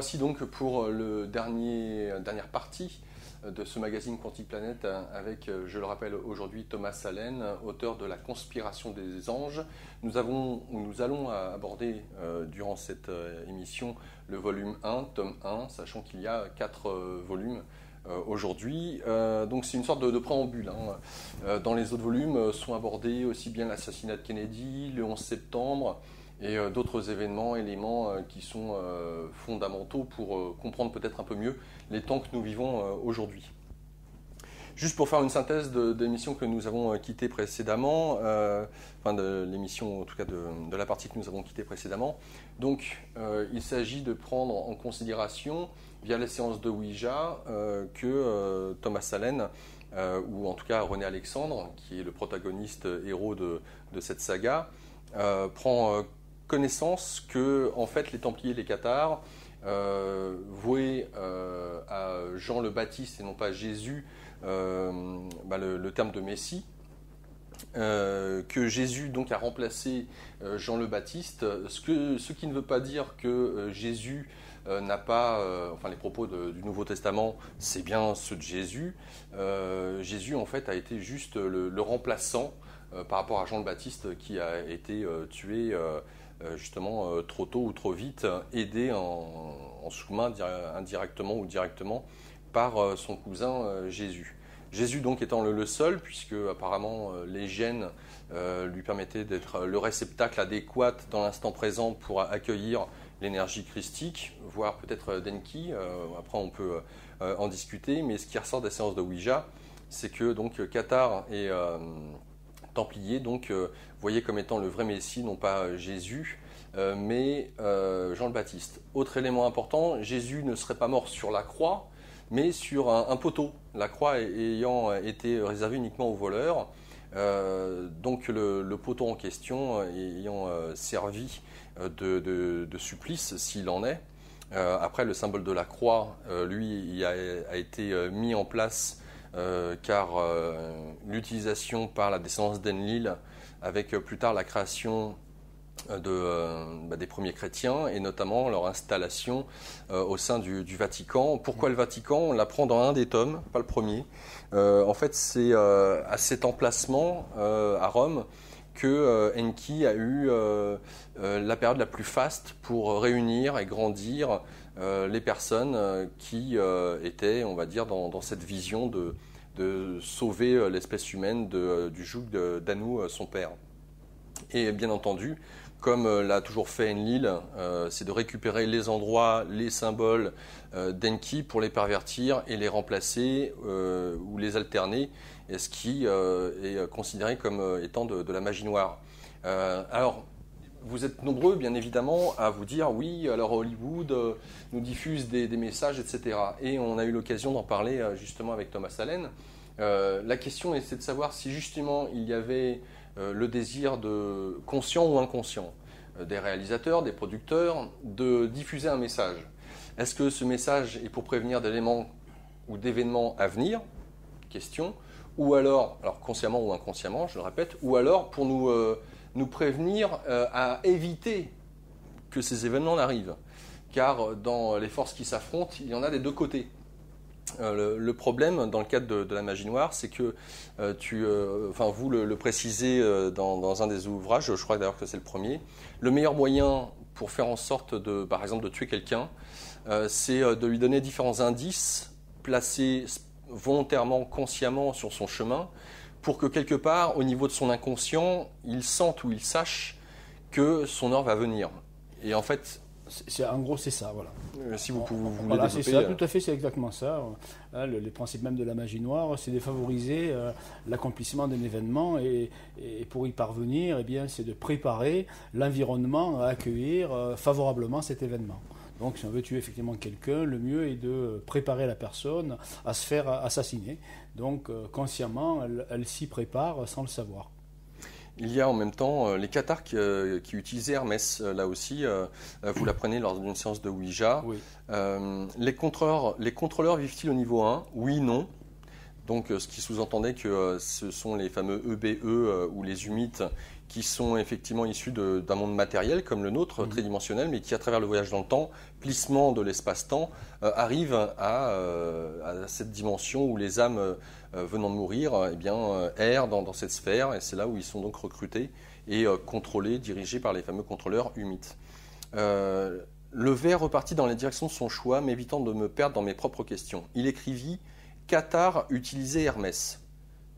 voici donc pour dernière partie de ce magazine Quantique Planète avec, je le rappelle aujourd'hui, Thomas Salen, auteur de La conspiration des anges. Nous allons aborder durant cette émission le volume 1, tome 1, sachant qu'il y a 4 volumes aujourd'hui. Donc c'est une sorte de préambule. Dans les autres volumes sont abordés aussi bien l'assassinat de Kennedy, le 11 septembre, et d'autres éléments qui sont fondamentaux pour comprendre peut-être un peu mieux les temps que nous vivons aujourd'hui. Juste pour faire une synthèse de l'émission que nous avons quittée précédemment, enfin de l'émission, en tout cas de la partie que nous avons quittée précédemment. Donc, il s'agit de prendre en considération, via les séances de Ouija, que Thomas Salen, ou en tout cas René Alexandre, qui est le protagoniste héros de cette saga, prend connaissance que, en fait, les Templiers et les Cathars, voués à Jean le Baptiste et non pas Jésus, le terme de Messie, que Jésus donc a remplacé Jean le Baptiste, ce qui ne veut pas dire que Jésus n'a pas, les propos du Nouveau Testament, c'est bien ceux de Jésus. Jésus en fait a été juste le remplaçant par rapport à Jean le Baptiste qui a été tué justement trop tôt ou trop vite, aidé en sous-main indirectement ou directement par son cousin Jésus. Jésus donc étant le seul, puisque apparemment les gènes lui permettaient d'être le réceptacle adéquat dans l'instant présent pour accueillir l'énergie christique, voire peut-être d'Enki, après on peut en discuter, mais ce qui ressort des séances de Ouija, c'est que donc Cathars et Templiers donc voyaient comme étant le vrai Messie, non pas Jésus, mais Jean le Baptiste. Autre élément important, Jésus ne serait pas mort sur la croix, mais sur un poteau, la croix ayant été réservée uniquement aux voleurs, donc le poteau en question ayant servi de supplice, s'il en est. Après, le symbole de la croix, lui, a été mis en place car l'utilisation par la descendance d'Enlil, avec plus tard la création des premiers chrétiens et notamment leur installation au sein du Vatican. Pourquoi le Vatican? On l'apprend dans un des tomes, pas le premier. En fait, c'est à cet emplacement à Rome que Enki a eu la période la plus faste pour réunir et grandir les personnes qui étaient, on va dire, dans cette vision de sauver l'espèce humaine du joug d'Anu, son père. Et bien entendu, comme l'a toujours fait Enlil, c'est de récupérer les endroits, les symboles d'Enki pour les pervertir et les remplacer ou les alterner, et ce qui est considéré comme étant de la magie noire. Alors, vous êtes nombreux, bien évidemment, à vous dire « oui, alors Hollywood nous diffuse des messages, etc. » Et on a eu l'occasion d'en parler justement avec Thomas Salen. La question c'est de savoir si justement il y avait le désir conscient ou inconscient des réalisateurs, des producteurs, de diffuser un message. Est-ce que ce message est pour prévenir d'éléments ou d'événements à venir? Question. Ou alors consciemment ou inconsciemment, je le répète, ou alors pour nous prévenir à éviter que ces événements n'arrivent. Car dans les forces qui s'affrontent, il y en a des deux côtés. Le problème dans le cadre de la magie noire, c'est que vous le précisez dans un des ouvrages, je crois d'ailleurs que c'est le premier, le meilleur moyen pour faire en sorte par exemple de tuer quelqu'un, c'est de lui donner différents indices placés volontairement, consciemment sur son chemin, pour que quelque part, au niveau de son inconscient, il sente ou il sache que son heure va venir. Et en fait, en gros, c'est ça, voilà. Si vous voulez voilà, développer... c'est ça, tout à fait, c'est exactement ça. Les principes même de la magie noire, c'est de favoriser l'accomplissement d'un événement et pour y parvenir, eh bien, c'est de préparer l'environnement à accueillir favorablement cet événement. Donc, si on veut tuer effectivement quelqu'un, le mieux est de préparer la personne à se faire assassiner. Donc, consciemment, elle s'y prépare sans le savoir. Il y a en même temps les Cathars qui utilisaient Hermès, là aussi, vous l'apprenez lors d'une séance de Ouija. Oui. Les contrôleurs vivent-ils au niveau 1? Oui, non. Donc ce qui sous-entendait que ce sont les fameux EBE ou les humites qui sont effectivement issus d'un monde matériel comme le nôtre, tridimensionnel, mais qui à travers le voyage dans le temps, plissement de l'espace-temps, arrivent à cette dimension où les âmes venant de mourir errent dans cette sphère, et c'est là où ils sont donc recrutés et contrôlés, dirigés par les fameux contrôleurs humites. Le ver repartit dans la direction de son choix, m'évitant de me perdre dans mes propres questions. Il écrivit « Qatar utilisait Hermès ».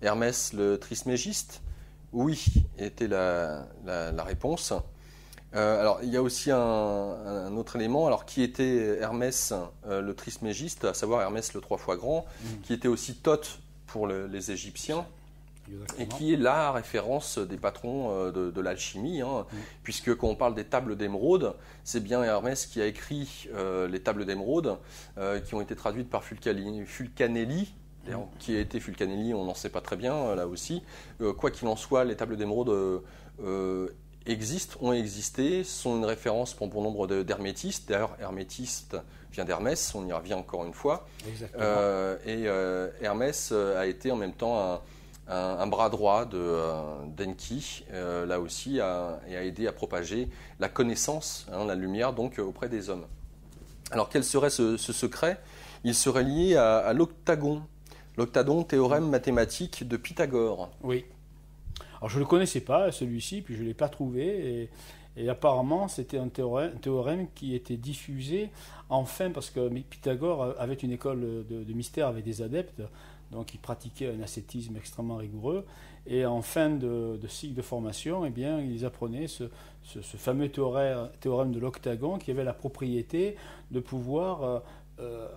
Hermès le trismégiste ? Oui, était la réponse. Alors, il y a aussi un autre élément. Alors, qui était Hermès le trismégiste, à savoir Hermès le 3 fois grand, qui était aussi Thoth pour les Égyptiens, et qui est la référence des patrons de l'alchimie, puisque quand on parle des tables d'émeraude, c'est bien Hermès qui a écrit les tables d'émeraude, qui ont été traduites par Fulcanelli. D'ailleurs, qui a été Fulcanelli, on n'en sait pas très bien, là aussi. Quoi qu'il en soit, les tables d'émeraude ont existé, sont une référence pour bon nombre d'hermétistes. D'ailleurs, hermétiste vient d'Hermès, on y revient encore une fois. Hermès a été en même temps un bras droit d'Enki, là aussi, et a aidé à propager la connaissance, la lumière, donc auprès des hommes. Alors, quel serait ce secret ? Il serait lié à l'octagon. L'octagon, théorème mathématique de Pythagore. Oui. Alors je ne le connaissais pas, celui-ci, puis je ne l'ai pas trouvé. Et apparemment, c'était un théorème qui était diffusé enfin, parce que Pythagore avait une école de mystère avec des adeptes, donc il pratiquait un ascétisme extrêmement rigoureux. Et en fin de cycle de formation, ils apprenaient ce fameux théorème de l'octagon qui avait la propriété de pouvoir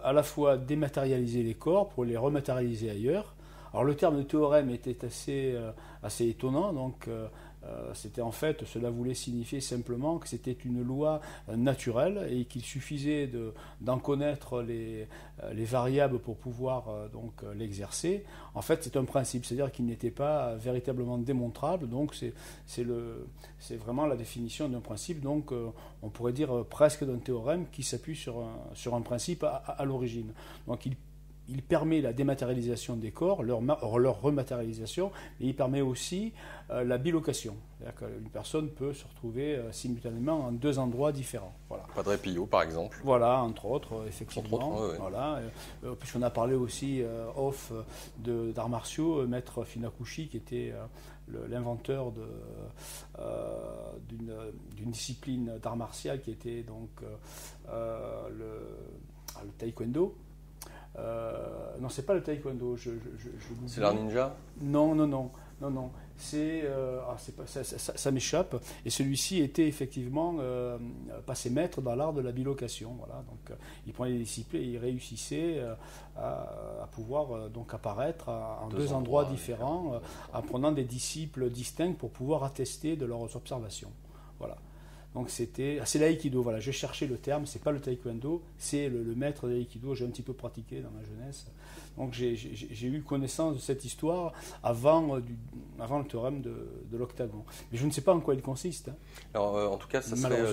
à la fois dématérialiser les corps pour les rematérialiser ailleurs. Alors le terme de théorème était assez étonnant, donc c'était en fait, cela voulait signifier simplement que c'était une loi naturelle et qu'il suffisait d'en connaître les variables pour pouvoir l'exercer. En fait, c'est un principe, c'est-à-dire qu'il n'était pas véritablement démontrable, donc c'est vraiment la définition d'un principe, donc on pourrait dire presque d'un théorème qui s'appuie sur un principe à l'origine. Donc il permet la dématérialisation des corps, leur rematérialisation, et il permet aussi la bilocation. C'est-à-dire qu'une personne peut se retrouver simultanément en deux endroits différents. Voilà. Padre Pio, par exemple. Voilà, entre autres, effectivement. Entre autres, oui. Voilà. Puisqu'on a parlé aussi d'arts martiaux, Maître Funakoshi, qui était l'inventeur d'une discipline d'art martial qui était donc le taekwondo. Non, c'est pas le taekwondo. C'est l'art ninja ? Non. Ça m'échappe. Et celui-ci était effectivement passé maître dans l'art de la bilocation. Voilà. Donc, il prenait des disciples et il réussissait à pouvoir donc apparaître en deux endroits différents, en prenant des disciples distincts pour pouvoir attester de leurs observations. Voilà. Donc c'est l'aïkido, voilà, je cherchais le terme, c'est pas le taekwondo, c'est le maître de l'aïkido, j'ai un petit peu pratiqué dans ma jeunesse. Donc j'ai eu connaissance de cette histoire avant le théorème de l'octagon. Mais je ne sais pas en quoi il consiste. Alors en tout cas, ça serait,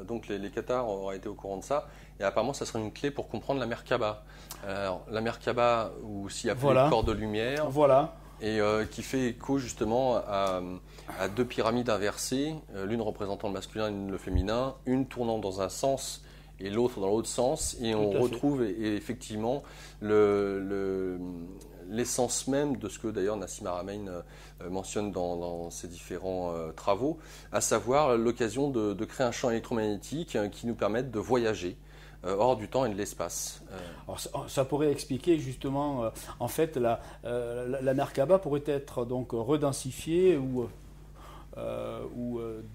donc les Cathares auraient été au courant de ça, et apparemment ça serait une clé pour comprendre la Merkaba. Alors la Merkaba, ou aussi appelée corps de lumière. Voilà. Et qui fait écho justement à deux pyramides inversées, l'une représentant le masculin et l'une le féminin, une tournant dans un sens et l'autre dans l'autre sens, et on retrouve effectivement l'essence même de ce que d'ailleurs Nassim Haramein mentionne dans ses différents travaux, à savoir l'occasion de créer un champ électromagnétique qui nous permette de voyager hors du temps et de l'espace. Alors, ça pourrait expliquer justement, en fait, la Merkaba pourrait être donc redensifiée ou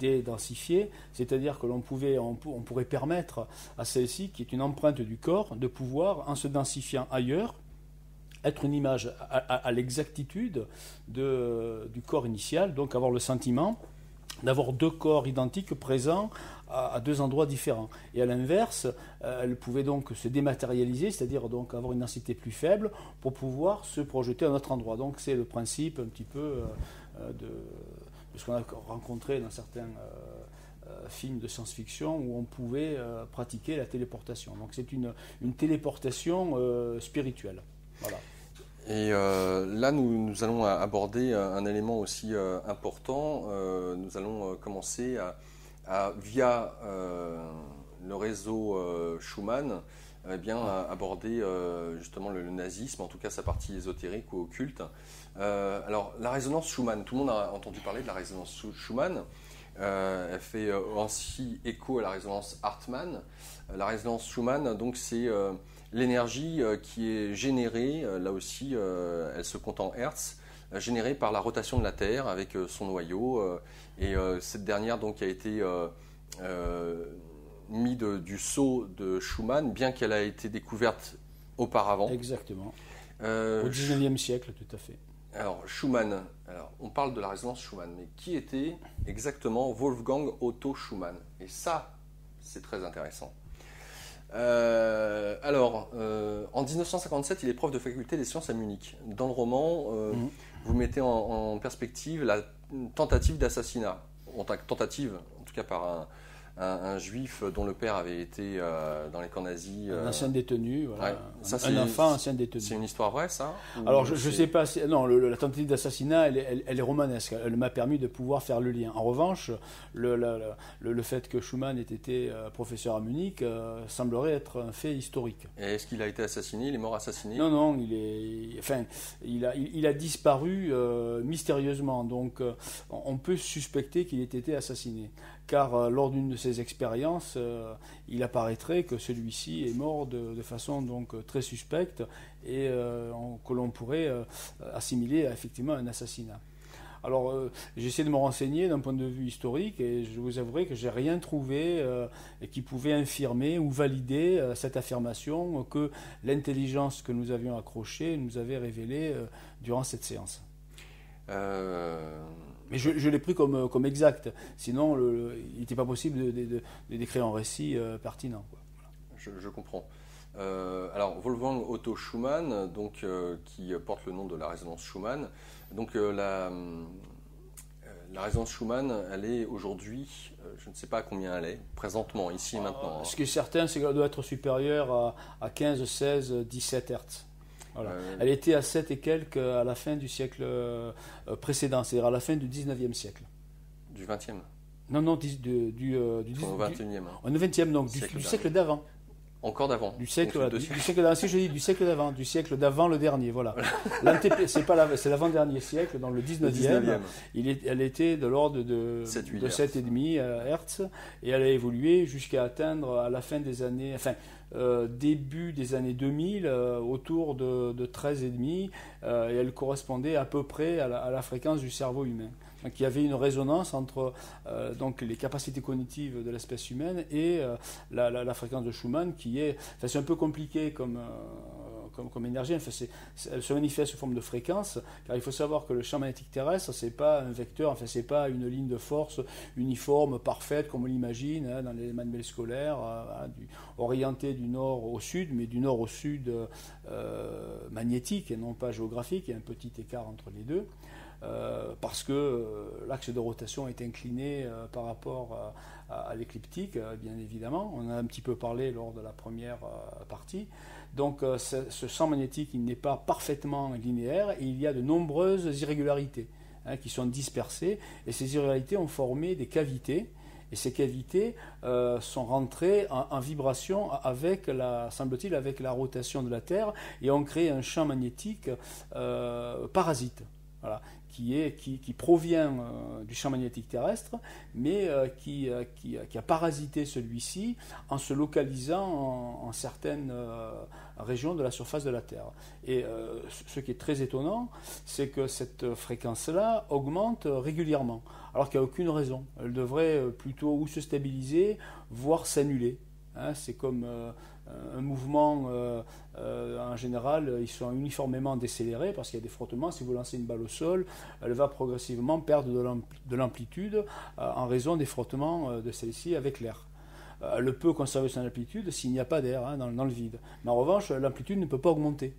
dédensifiée, c'est-à-dire que on pourrait permettre à celle-ci, qui est une empreinte du corps, de pouvoir, en se densifiant ailleurs, être une image à l'exactitude du corps initial, donc avoir le sentiment d'avoir deux corps identiques présents à deux endroits différents. Et à l'inverse, elle pouvait donc se dématérialiser, c'est-à-dire donc avoir une densité plus faible pour pouvoir se projeter à un autre endroit. Donc c'est le principe un petit peu de ce qu'on a rencontré dans certains films de science-fiction où on pouvait pratiquer la téléportation. Donc c'est une téléportation spirituelle. Voilà. Et là, nous allons aborder un élément aussi important. Nous allons commencer via le réseau Schumann, aborder justement le nazisme, en tout cas sa partie ésotérique ou occulte. Alors, la résonance Schumann, tout le monde a entendu parler de la résonance Schumann. Elle fait aussi écho à la résonance Hartmann. La résonance Schumann, donc, c'est l'énergie qui est générée, là aussi, elle se compte en Hertz, générée par la rotation de la Terre avec son noyau. Et cette dernière donc, a été mise du sceau de Schumann, bien qu'elle a été découverte auparavant. Exactement. Au XIXe siècle, tout à fait. Alors, Schumann, on parle de la résonance Schumann, mais qui était exactement Wolfgang Otto Schumann? Et ça, c'est très intéressant. En 1957, il est prof de faculté des sciences à Munich. Dans le roman, vous mettez en perspective la tentative d'assassinat, tentative, en tout cas par un juif dont le père avait été dans les camps nazis. Un ancien détenu, voilà. Ouais. Ça, un enfant ancien détenu. C'est une histoire vraie, ça? Alors, je ne sais pas. Non, la tentative d'assassinat, elle est romanesque. Elle m'a permis de pouvoir faire le lien. En revanche, le fait que Schumann ait été professeur à Munich semblerait être un fait historique. Et est-ce qu'il a été assassiné? Il est mort assassiné? Non, il a disparu mystérieusement. Donc, on peut suspecter qu'il ait été assassiné. Car lors d'une de ses expériences, il apparaîtrait que celui-ci est mort de façon donc très suspecte et que l'on pourrait assimiler à effectivement un assassinat. Alors, j'essaie de me renseigner d'un point de vue historique et je vous avouerai que j'ai rien trouvé qui pouvait infirmer ou valider cette affirmation que l'intelligence que nous avions accrochée nous avait révélée durant cette séance. Mais je l'ai pris comme exact. Sinon, il n'était pas possible de décrire un récit pertinent. Quoi. Voilà. Je comprends. Alors, Wolfgang Otto Schumann, donc, qui porte le nom de la résonance Schumann. Donc, la résonance Schumann, elle est aujourd'hui, je ne sais pas à combien elle est, présentement, ici et maintenant. Ce qui est certain, c'est qu'elle doit être supérieure à 15, 16, 17 Hertz. Voilà. Elle était à 7 et quelques à la fin du siècle précédent, c'est-à-dire à la fin du 19e siècle. Du 20e? Non, du 21e. Au 20e, donc du siècle d'avant. Encore d'avant. Du siècle d'avant. Si je dis du siècle d'avant le dernier, voilà. C'est l'avant-dernier siècle, dans le 19e. Elle était de l'ordre de 7,5 Hertz et elle a évolué jusqu'à atteindre à la fin des années, début des années 2000, autour de 13,5, et elle correspondait à peu près à la fréquence du cerveau humain. Donc il y avait une résonance entre donc les capacités cognitives de l'espèce humaine et la fréquence de Schumann qui est... c'est un peu compliqué comme énergie, elle se manifeste sous forme de fréquence, car il faut savoir que le champ magnétique terrestre, c'est pas un vecteur, c'est pas une ligne de force uniforme, parfaite, comme on l'imagine dans les manuels scolaires, orientée du nord au sud, mais du nord au sud magnétique et non pas géographique, il y a un petit écart entre les deux. Parce que l'axe de rotation est incliné par rapport à l'écliptique, bien évidemment. On en a un petit peu parlé lors de la première partie. Donc ce champ magnétique il n'est pas parfaitement linéaire et il y a de nombreuses irrégularités qui sont dispersées. Et ces irrégularités ont formé des cavités. Et ces cavités sont rentrées en vibration semble-t-il, avec la rotation de la Terre et ont créé un champ magnétique parasite. Voilà, qui provient du champ magnétique terrestre, mais qui a parasité celui-ci en se localisant en certaines régions de la surface de la Terre. Et ce qui est très étonnant, c'est que cette fréquence-là augmente régulièrement, alors qu'il n'y a aucune raison. Elle devrait plutôt ou se stabiliser, voire s'annuler. C'est comme un mouvement, en général, ils sont uniformément décélérés parce qu'il y a des frottements. Si vous lancez une balle au sol, elle va progressivement perdre de l'amplitude en raison des frottements de celle-ci avec l'air. Elle peut conserver son amplitude s'il n'y a pas d'air dans le vide. Mais en revanche, l'amplitude ne peut pas augmenter.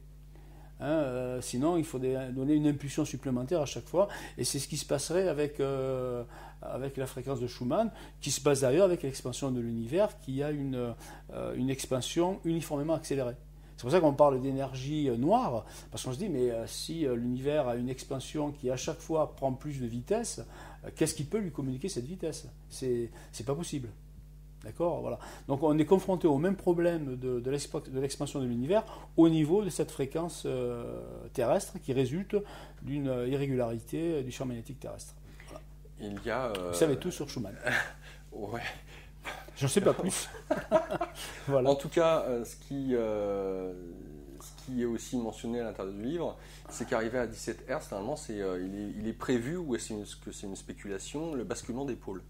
Sinon, il faut donner une impulsion supplémentaire à chaque fois. Et c'est ce qui se passerait avec la fréquence de Schumann, qui se passe d'ailleurs avec l'expansion de l'univers, qui a une expansion uniformément accélérée. C'est pour ça qu'on parle d'énergie noire, parce qu'on se dit, mais si l'univers a une expansion qui à chaque fois prend plus de vitesse, qu'est-ce qui peut lui communiquer cette vitesse? C'est pas possible. D'accord, voilà. Donc on est confronté au même problème de l'expansion de l'univers au niveau de cette fréquence terrestre qui résulte d'une irrégularité du champ magnétique terrestre. Voilà. Il y a, Vous savez tout sur Schumann. Ouais. J'en sais pas plus. Voilà. En tout cas, ce qui est aussi mentionné à l'intérieur du livre, c'est qu'arrivé à 17 Hz, normalement, il est prévu, ou est-ce que c'est une spéculation, le basculement des pôles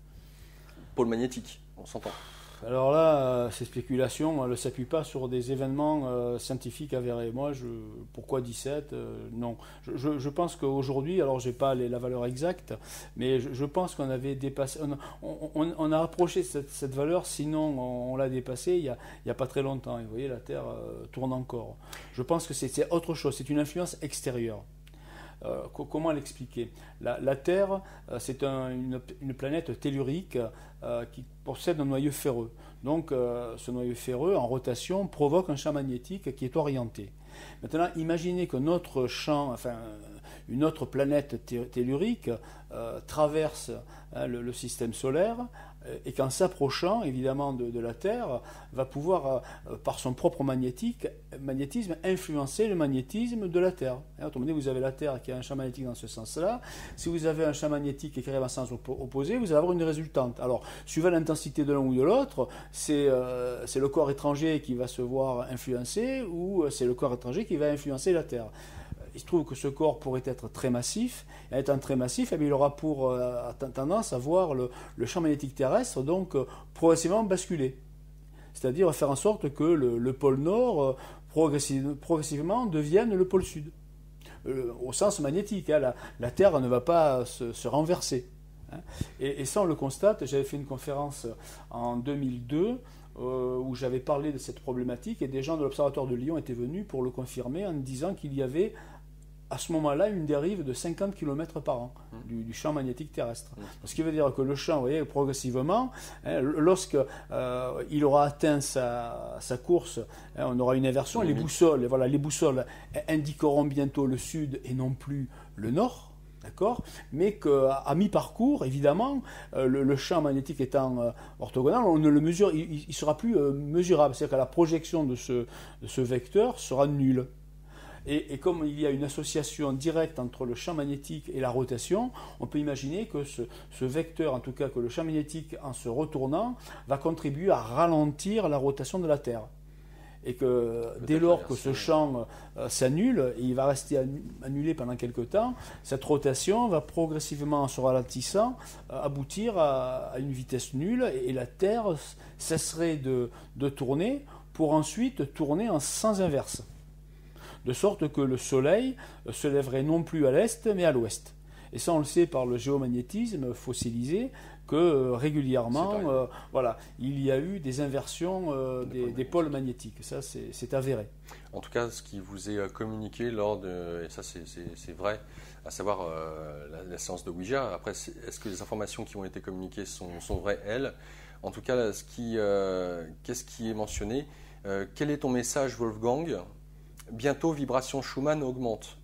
magnétiques, on s'entend. Alors là, ces spéculations ne s'appuient pas sur des événements scientifiques avérés. Moi, pourquoi 17 non. Je pense qu'aujourd'hui, alors je n'ai pas la valeur exacte, mais je pense qu'on avait dépassé, on a approché cette valeur, sinon on l'a dépassée il n'y a pas très longtemps. Et vous voyez, la Terre tourne encore. Je pense que c'est autre chose, c'est une influence extérieure. Comment l'expliquer? La Terre, c'est une planète tellurique qui possède un noyau ferreux. Donc, ce noyau ferreux, en rotation, provoque un champ magnétique qui est orienté. Maintenant, imaginez que notre champ, enfin, une autre planète tellurique traverse le système solaire et qu'en s'approchant évidemment de la Terre, va pouvoir, par son propre magnétisme, influencer le magnétisme de la Terre. Autrement dit, vous avez la Terre qui a un champ magnétique dans ce sens-là. Si vous avez un champ magnétique qui arrive en sens opposé, vous allez avoir une résultante. Alors, suivant l'intensité de l'un ou de l'autre, c'est le corps étranger qui va se voir influencer ou c'est le corps étranger qui va influencer la Terre. Il se trouve que ce corps pourrait être très massif, et étant très massif, il aura pour tendance à voir le champ magnétique terrestre donc progressivement basculer. C'est-à-dire faire en sorte que le pôle nord progressivement devienne le pôle sud. Au sens magnétique, la Terre ne va pas se renverser. Et ça, on le constate. J'avais fait une conférence en 2002 où j'avais parlé de cette problématique et des gens de l'Observatoire de Lyon étaient venus pour le confirmer en disant qu'il y avait à ce moment-là une dérive de 50 km par an du champ magnétique terrestre. Ce qui veut dire que le champ, vous voyez, progressivement, lorsqu'il aura atteint sa course, on aura une inversion. Les boussoles indiqueront bientôt le sud et non plus le nord. D'accord, mais qu'à mi-parcours, évidemment, le champ magnétique étant orthogonal, on ne le mesure, il ne sera plus mesurable. C'est-à-dire que la projection de ce vecteur sera nulle. Et comme il y a une association directe entre le champ magnétique et la rotation, on peut imaginer que ce vecteur, en tout cas que le champ magnétique en se retournant, va contribuer à ralentir la rotation de la Terre. Et que dès lors que ce champ s'annule, et il va rester annulé pendant quelques temps, cette rotation va progressivement, en se ralentissant, aboutir à une vitesse nulle, et la Terre cesserait de tourner pour ensuite tourner en sens inverse. De sorte que le Soleil se lèverait non plus à l'est, mais à l'ouest. Et ça, on le sait par le géomagnétisme fossilisé, que régulièrement, il y a eu des inversions des pôles magnétiques. Ça, c'est avéré. En tout cas, ce qui vous est communiqué et ça c'est vrai, à savoir la séance de Ouija. Après, est-ce que les informations qui ont été communiquées sont vraies, elles? En tout cas, qu'est-ce qui est mentionné? Quel est ton message, Wolfgang? Bientôt, vibration Schumann augmente.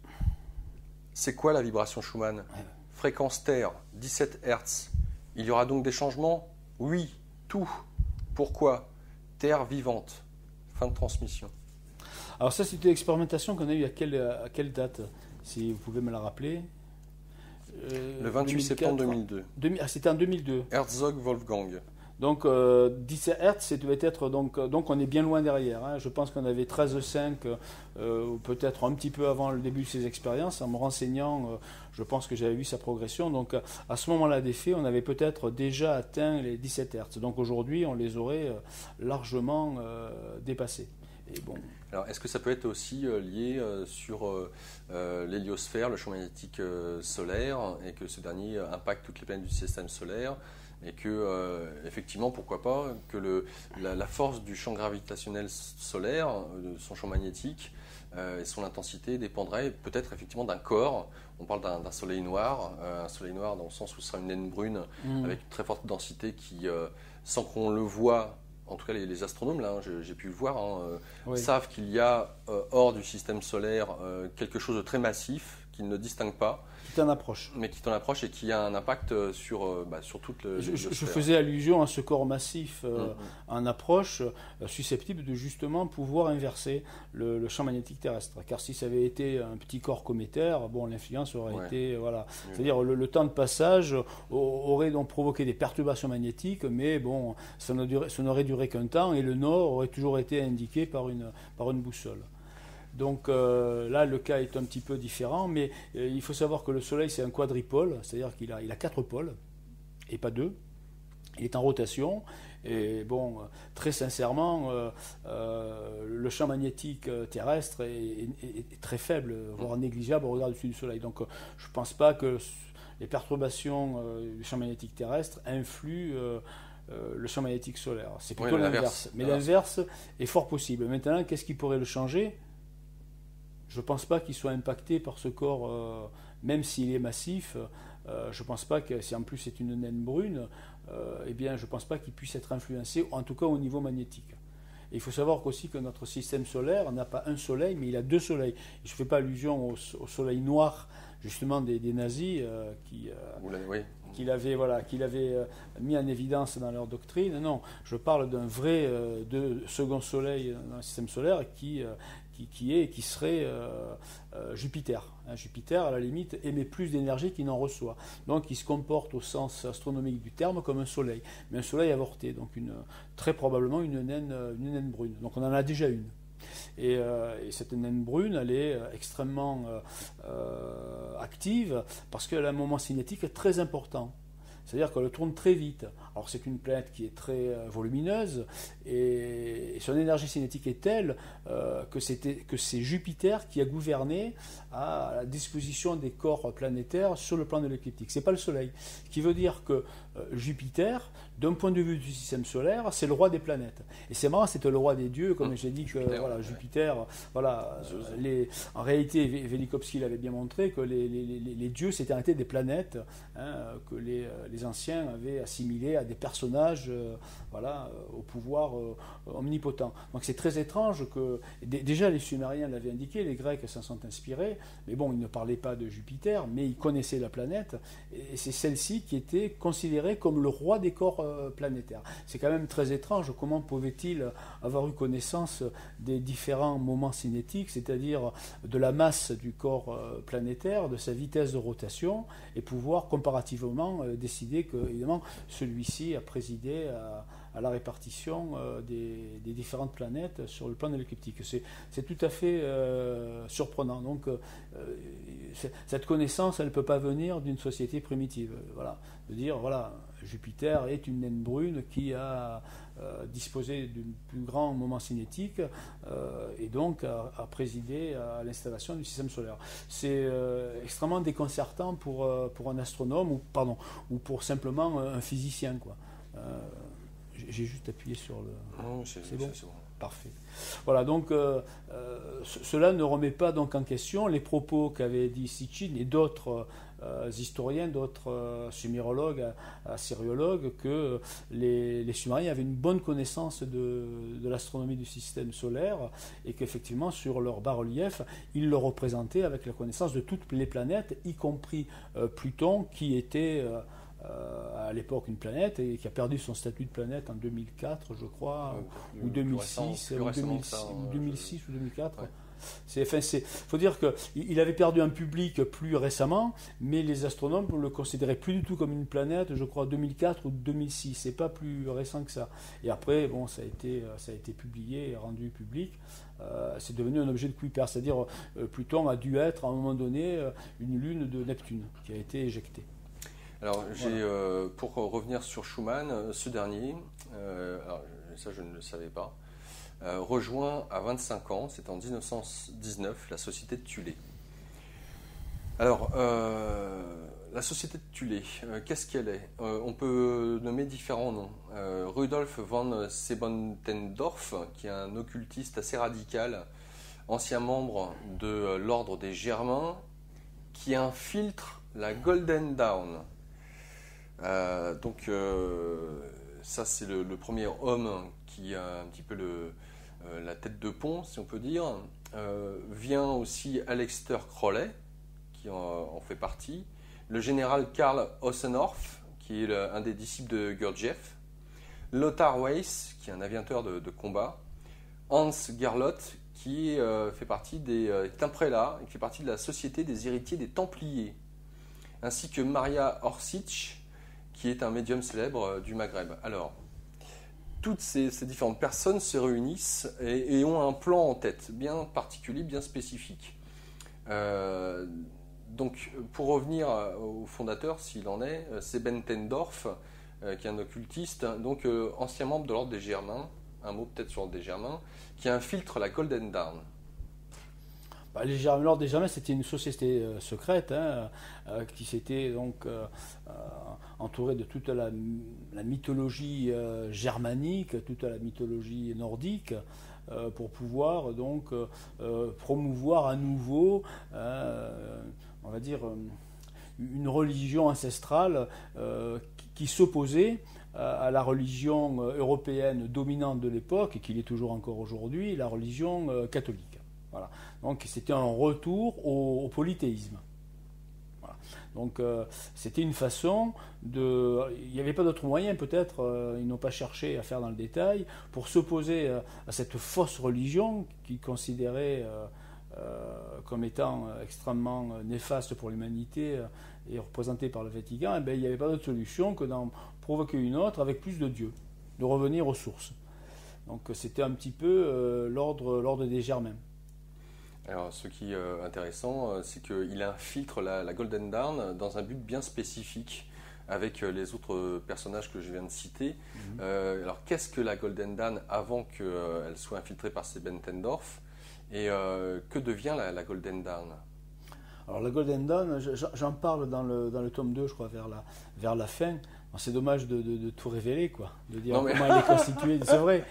C'est quoi la vibration Schumann? Fréquence Terre, 17 Hz. Il y aura donc des changements? Oui, tout. Pourquoi? Terre vivante. Fin de transmission. Alors ça, c'était l'expérimentation qu'on a eue à quelle date? Si vous pouvez me la rappeler. Le 28 septembre 2002. C'était en 2002. Herzog Wolfgang. Donc 17 Hz, ça devait être donc on est bien loin derrière. Hein. Je pense qu'on avait 13,5 peut-être un petit peu avant le début de ces expériences. En me renseignant, je pense que j'avais vu sa progression. Donc à ce moment-là des faits, on avait peut-être déjà atteint les 17 Hz. Donc aujourd'hui, on les aurait largement dépassés. Et bon. Alors, est-ce que ça peut être aussi lié sur l'héliosphère, le champ magnétique solaire, et que ce dernier impacte toutes les planètes du système solaire, et que, effectivement, pourquoi pas, que la force du champ gravitationnel solaire, de son champ magnétique, et son intensité dépendrait peut-être effectivement d'un corps. On parle d'un soleil noir dans le sens où ce sera une naine brune avec une très forte densité qui, sans qu'on le voie en tout cas les astronomes, là, j'ai pu le voir, Oui. savent qu'il y a hors du système solaire quelque chose de très massif qu'ils ne distinguent pas, Tout en approche. mais qui t'en approche et qui a un impact sur toute le Je sphère. faisais allusion à ce corps massif en approche, susceptible de justement pouvoir inverser le champ magnétique terrestre. Car si ça avait été un petit corps cométaire, bon, l'influence aurait été... Voilà. C'est-à-dire le temps de passage aurait donc provoqué des perturbations magnétiques, mais bon, ça n'aurait duré qu'un temps et le nord aurait toujours été indiqué par une boussole. Donc là, le cas est un petit peu différent, mais il faut savoir que le Soleil, c'est un quadripôle, c'est-à-dire qu'il a 4 pôles, et pas 2. Il est en rotation, et bon, très sincèrement, le champ magnétique terrestre est très faible, voire négligeable au regard du Soleil. Donc je ne pense pas que les perturbations du champ magnétique terrestre influent le champ magnétique solaire. C'est plutôt l'inverse. Mais l'inverse est fort possible. Maintenant, qu'est-ce qui pourrait le changer ? Je ne pense pas qu'il soit impacté par ce corps, même s'il est massif. Je ne pense pas que, si en plus c'est une naine brune, eh bien, je ne pense pas qu'il puisse être influencé, en tout cas au niveau magnétique. Et il faut savoir aussi que notre système solaire n'a pas un soleil, mais il a 2 soleils. Et je ne fais pas allusion au soleil noir, justement, des nazis qu'il avait mis en évidence dans leur doctrine. Non, je parle d'un vrai second soleil dans le système solaire qui serait Jupiter. Jupiter, à la limite, émet plus d'énergie qu'il n'en reçoit. Donc, il se comporte au sens astronomique du terme comme un soleil. Mais un soleil avorté, donc très probablement une naine brune. Donc, on en a déjà une. Et cette naine brune, elle est extrêmement active parce qu'elle a un moment cinétique très important. C'est-à-dire qu'elle tourne très vite. Alors c'est une planète qui est très volumineuse et son énergie cinétique est telle que c'est Jupiter qui a gouverné à la disposition des corps planétaires sur le plan de l'écliptique. Ce n'est pas le Soleil. Ce qui veut dire que Jupiter, d'un point de vue du système solaire, c'est le roi des planètes. Et c'est marrant, c'était le roi des dieux, comme j'ai dit que Jupiter, en réalité, Velikovsky l'avait bien montré que les dieux s'étaient arrêtés des planètes que les anciens avaient assimilées à des personnages au pouvoir omnipotent. Donc c'est très étrange que, déjà les Sumériens l'avaient indiqué, les Grecs s'en sont inspirés, mais bon, ils ne parlaient pas de Jupiter, mais ils connaissaient la planète, et c'est celle-ci qui était considérée comme le roi des corps planétaires. C'est quand même très étrange, comment pouvait-il avoir eu connaissance des différents moments cinétiques, c'est-à-dire de la masse du corps planétaire, de sa vitesse de rotation, et pouvoir comparativement décider que, évidemment, celui-ci a présidé à la répartition des différentes planètes sur le plan de l'écliptique. C'est tout à fait surprenant. Donc, cette connaissance, elle ne peut pas venir d'une société primitive. Voilà. De dire, voilà, Jupiter est une naine brune qui a disposé d'un plus grand moment cinétique et donc a présidé à l'installation du système solaire. C'est extrêmement déconcertant pour un astronome ou pour simplement un physicien, quoi. J'ai juste appuyé sur le... Non, c'est bon. Parfait. Voilà, donc cela ne remet pas donc en question les propos qu'avait dit Sitchin et d'autres historiens, d'autres sumérologues, assyriologues, que les Sumériens avaient une bonne connaissance de l'astronomie du système solaire et qu'effectivement sur leur bas-relief, ils le représentaient avec la connaissance de toutes les planètes, y compris Pluton, qui était... à l'époque une planète et qui a perdu son statut de planète en 2004, je crois, ou 2006, ou 2006 ou 2004. Ouais. Il faut dire qu'il avait perdu un public plus récemment, mais les astronomes ne le considéraient plus du tout comme une planète, je crois 2004 ou 2006, c'est pas plus récent que ça. Et après, bon, ça a été publié et rendu public. C'est devenu un objet de Kuiper, c'est-à-dire Pluton a dû être à un moment donné une lune de Neptune qui a été éjectée. Alors, pour revenir sur Schumann, ce dernier, alors, ça je ne le savais pas, rejoint à 25 ans, c'était en 1919, la société de Thulé. Alors, la société de Thulé, qu'est-ce qu'elle est, on peut nommer différents noms. Rudolf von Sebentendorf, qui est un occultiste assez radical, ancien membre de l'ordre des Germains, qui infiltre la Golden Dawn. ça, c'est le premier homme qui a un petit peu la tête de pont, si on peut dire. Vient aussi Aleister Crowley, qui en fait partie. Le général Karl Ossenhorf, qui est un des disciples de Gurdjieff. Lothar Weiss, qui est un aviateur de combat. Hans Gerlotte, qui fait partie est un prélat, qui fait partie de la Société des héritiers des Templiers. Ainsi que Maria Orsic, qui est un médium célèbre du Maghreb. Alors, toutes ces différentes personnes se réunissent et ont un plan en tête, bien particulier, bien spécifique. Donc, pour revenir au fondateur, s'il en est, c'est Bentendorf, qui est un occultiste, donc ancien membre de l'ordre des Germains, un mot peut-être sur l'ordre des Germains, qui infiltre la Golden Dawn. L'ordre des Germains, c'était une société secrète qui s'était donc entourée de toute la mythologie germanique, toute la mythologie nordique, pour pouvoir donc promouvoir à nouveau, on va dire, une religion ancestrale qui s'opposait à la religion européenne dominante de l'époque, et qui l'est toujours encore aujourd'hui, la religion catholique. Voilà. Donc c'était un retour au polythéisme. Voilà. Donc c'était une façon de... Il n'y avait pas d'autre moyen peut-être, ils n'ont pas cherché à faire dans le détail, pour s'opposer à cette fausse religion qu'ils considéraient comme étant extrêmement néfaste pour l'humanité et représentée par le Vatican. Il n'y avait pas d'autre solution que d'en provoquer une autre avec plus de Dieu, de revenir aux sources. Donc c'était un petit peu l'ordre des Germains. Alors, ce qui est intéressant, c'est qu'il infiltre la Golden Dawn dans un but bien spécifique avec les autres personnages que je viens de citer. Alors, qu'est-ce que la Golden Dawn avant qu'elle soit infiltrée par ces Bentendorf, et que devient la Golden Dawn? Alors, la Golden Dawn, j'en parle dans le tome 2, je crois, vers la fin. C'est dommage de tout révéler, quoi, de dire comment elle est constituée. C'est vrai.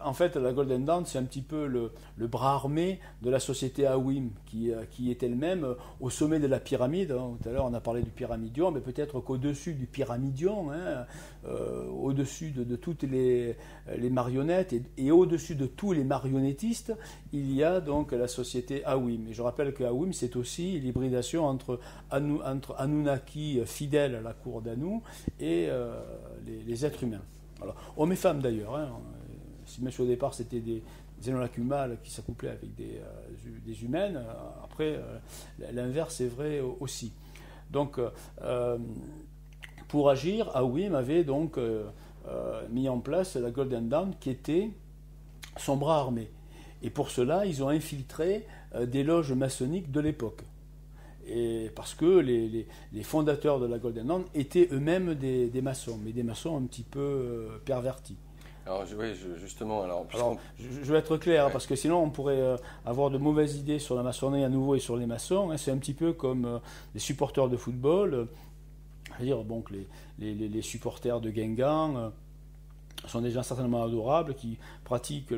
En fait, la Golden Dawn, c'est un petit peu le bras armé de la société Awim, qui est elle-même au sommet de la pyramide. Tout à l'heure, on a parlé du pyramidion, mais peut-être qu'au-dessus du pyramidion, au-dessus de toutes les marionnettes et au-dessus de tous les marionnettistes, il y a donc la société Awim. Et je rappelle que Awim, c'est aussi l'hybridation entre Anunnaki fidèles à la cour d'Anu et les êtres humains. Alors, hommes et femmes d'ailleurs. Si même si au départ c'était des Anunnaki mâles qui s'accouplaient avec des humaines, après l'inverse est vrai aussi. Donc, pour agir, Awim avait donc mis en place la Golden Dawn qui était son bras armé. Et pour cela, ils ont infiltré des loges maçonniques de l'époque. Et parce que les fondateurs de la Golden Dawn étaient eux-mêmes des maçons, mais des maçons un petit peu pervertis. Alors, justement, je vais être clair, parce que sinon on pourrait avoir de mauvaises idées sur la maçonnerie à nouveau et sur les maçons. C'est un petit peu comme les supporters de football. C'est-à-dire que les supporters de Guingamp sont des gens certainement adorables qui pratiquent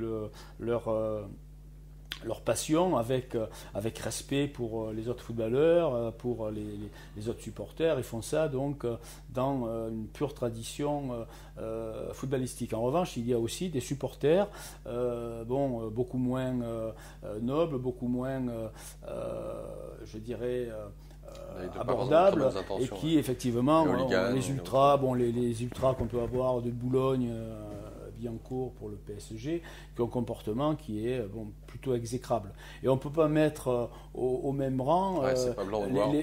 leur passion avec respect pour les autres footballeurs, pour les autres supporters. Ils font ça donc dans une pure tradition footballistique. En revanche, il y a aussi des supporters beaucoup moins nobles, beaucoup moins, je dirais, abordables, et qui effectivement les ultras, les ultras qu'on peut avoir de Boulogne, Billancourt pour le PSG, qui ont un comportement qui est plutôt exécrable. Et on ne peut pas mettre au même rang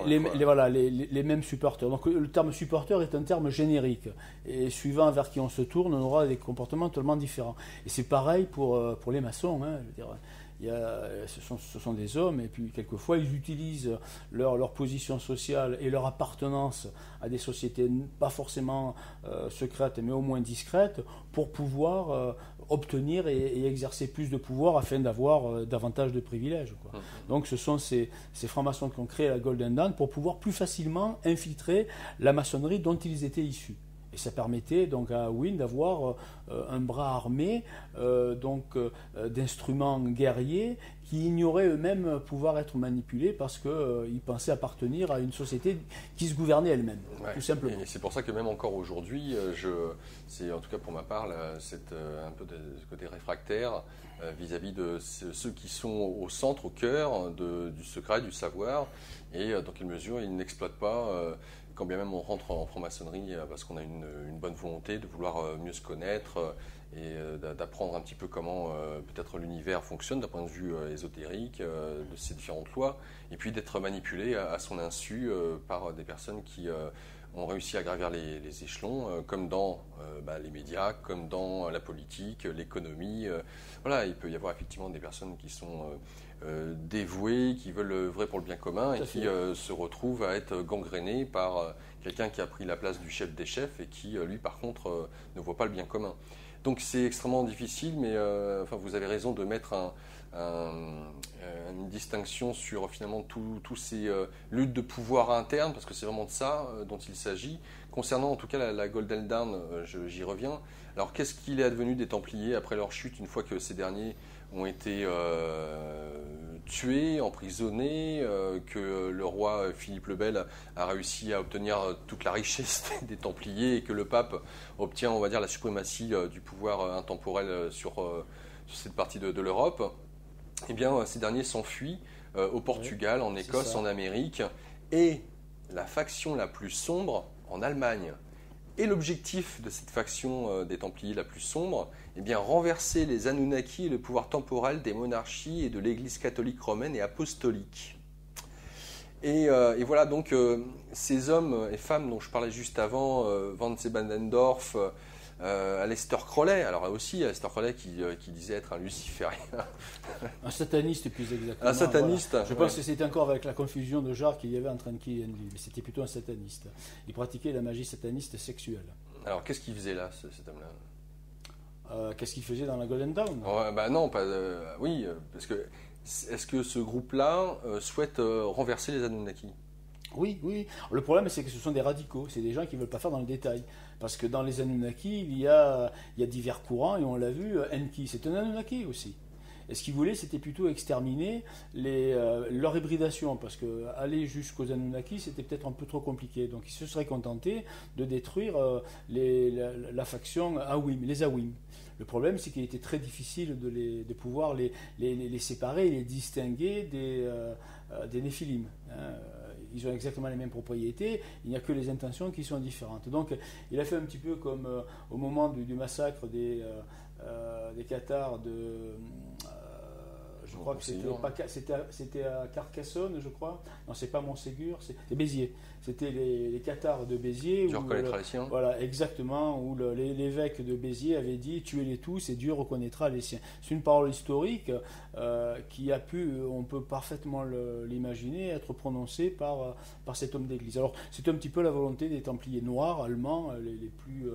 les mêmes supporters. Donc le terme supporter est un terme générique. Et suivant vers qui on se tourne, on aura des comportements totalement différents. Et c'est pareil pour les maçons. Je veux dire, ce sont des hommes, et puis quelquefois ils utilisent leur position sociale et leur appartenance à des sociétés pas forcément secrètes, mais au moins discrètes, pour pouvoir obtenir et exercer plus de pouvoir afin d'avoir davantage de privilèges, quoi. Donc ce sont ces francs-maçons qui ont créé la Golden Dawn pour pouvoir plus facilement infiltrer la maçonnerie dont ils étaient issus. Et ça permettait donc à Awim d'avoir un bras armé d'instruments guerriers qui ignoraient eux-mêmes pouvoir être manipulés parce qu'ils pensaient appartenir à une société qui se gouvernait elle-même, tout simplement. Et c'est pour ça que même encore aujourd'hui, c'est en tout cas pour ma part, c'est un peu de ce côté réfractaire vis-à-vis de ceux qui sont au centre, au cœur du secret, du savoir, et dans quelle mesure ils n'exploitent pas, quand bien même on rentre en franc-maçonnerie parce qu'on a une bonne volonté de vouloir mieux se connaître et d'apprendre un petit peu comment peut-être l'univers fonctionne d'un point de vue ésotérique, de ses différentes lois, et puis d'être manipulé à son insu par des personnes qui ont réussi à gravir les échelons, comme dans les médias, comme dans la politique, l'économie. Voilà, il peut y avoir effectivement des personnes qui sont dévouées, qui veulent œuvrer pour le bien commun et qui se retrouvent à être gangrénées par quelqu'un qui a pris la place du chef des chefs et qui, lui, par contre, ne voit pas le bien commun. Donc c'est extrêmement difficile, mais vous avez raison de mettre une distinction sur finalement tous ces luttes de pouvoir interne, parce que c'est vraiment de ça dont il s'agit. Concernant en tout cas la Golden Dawn, j'y reviens. Alors qu'est-ce qu'il est advenu des Templiers après leur chute, une fois que ces derniers ont été tués, emprisonnés, que le roi Philippe le Bel a réussi à obtenir toute la richesse des Templiers et que le pape obtient, on va dire, la suprématie du pouvoir intemporel sur cette partie de l'Europe. Eh bien, ces derniers s'enfuient au Portugal, en Écosse, en Amérique, et la faction la plus sombre en Allemagne. Et l'objectif de cette faction des Templiers la plus sombre, eh bien, renverser les Anunnaki et le pouvoir temporel des monarchies et de l'Église catholique romaine et apostolique. Et voilà, donc, ces hommes et femmes dont je parlais juste avant, Van Sebendorf, Aleister Crowley, alors aussi Aleister Crowley qui disait être un luciférien. Un sataniste plus exactement. Un sataniste. Voilà. Je pense que c'était encore avec la confusion de genre qu'il y avait entre Enki et Enlil, mais c'était plutôt un sataniste. Il pratiquait la magie sataniste sexuelle. Alors qu'est-ce qu'il faisait là, cet homme-là? Qu'est-ce qu'il faisait dans la Golden Dawn? Non, pas. Oui, parce que est-ce que ce groupe-là souhaite renverser les Anunnaki? Oui, oui. Le problème, c'est que ce sont des radicaux. C'est des gens qui ne veulent pas faire dans le détail. Parce que dans les Anunnaki, il y a divers courants, et on l'a vu, Enki, c'est un Anunnaki aussi. Et ce qu'ils voulaient, c'était plutôt exterminer leur hybridation, parce qu'aller jusqu'aux Anunnaki, c'était peut-être un peu trop compliqué. Donc ils se seraient contentés de détruire la faction Awim, les Awim. Le problème, c'est qu'il était très difficile de pouvoir les séparer et les distinguer des Néphilim. Ils ont exactement les mêmes propriétés, il n'y a que les intentions qui sont différentes. Donc il a fait un petit peu comme au moment du massacre des Cathares de... je crois que c'était à Carcassonne, je crois. Non, c'est pas Montségur, c'est Béziers. C'était les Cathares de Béziers. Tu reconnaîtras les siens. Voilà, exactement, où l'évêque de Béziers avait dit « tuez-les tous et Dieu reconnaîtra les siens ». C'est une parole historique qui a pu, on peut parfaitement l'imaginer, être prononcée par cet homme d'église. Alors, c'est un petit peu la volonté des Templiers noirs, allemands, les plus...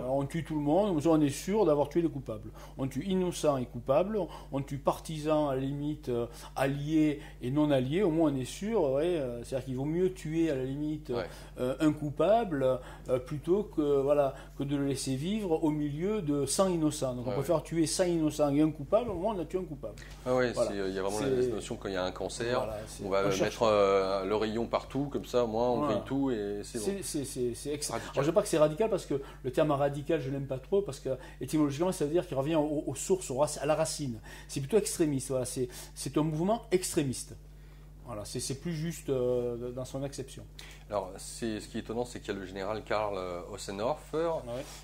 on tue tout le monde, on est sûr d'avoir tué les coupables. On tue innocents et coupables, on tue partisans à la limite, alliés et non alliés, au moins on est sûr. C'est-à-dire qu'il vaut mieux tuer à la limite un coupable plutôt que de le laisser vivre au milieu de 100 innocents. Donc on préfère tuer 100 innocents et un coupable, au moins on a tué un coupable. Il y a vraiment la notion quand il y a un cancer, on va mettre le rayon partout, comme ça au moins on grille tout et c'est bon. C'est extra. Alors, je ne dis pas que c'est radical parce que le terme radical je n'aime pas trop parce que étymologiquement ça veut dire qu'il revient aux sources, à la racine. C'est plutôt extrémiste, voilà. C'est un mouvement extrémiste. Voilà, c'est plus juste dans son acception. Alors, ce qui est étonnant, c'est qu'il y a le général Karl Ossenhorfer,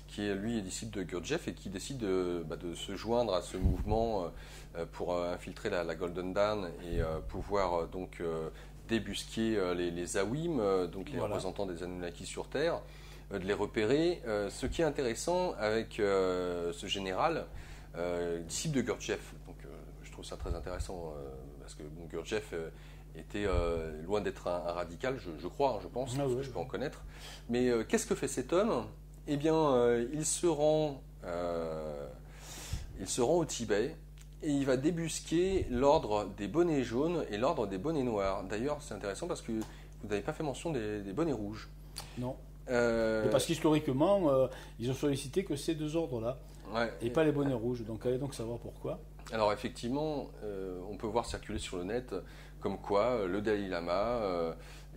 qui lui est disciple de Gurdjieff et qui décide de se joindre à ce mouvement pour infiltrer la Golden Dawn et pouvoir donc débusquer les Awim, donc les représentants des Anunnaki sur Terre, de les repérer. Ce qui est intéressant avec ce général, disciple de Gurdjieff, donc je trouve ça très intéressant parce que Gurdjieff était loin d'être un radical, je crois, je pense, parce que je peux en connaître. Mais qu'est-ce que fait cet homme? Eh bien, il se rend au Tibet et il va débusquer l'ordre des bonnets jaunes et l'ordre des bonnets noirs. D'ailleurs, c'est intéressant parce que vous n'avez pas fait mention des bonnets rouges. Non. Et parce qu'historiquement, ils ont sollicité que ces deux ordres-là et pas les bonnets rouges. Donc, allez donc savoir pourquoi. Alors effectivement, on peut voir circuler sur le net comme quoi le Dalai Lama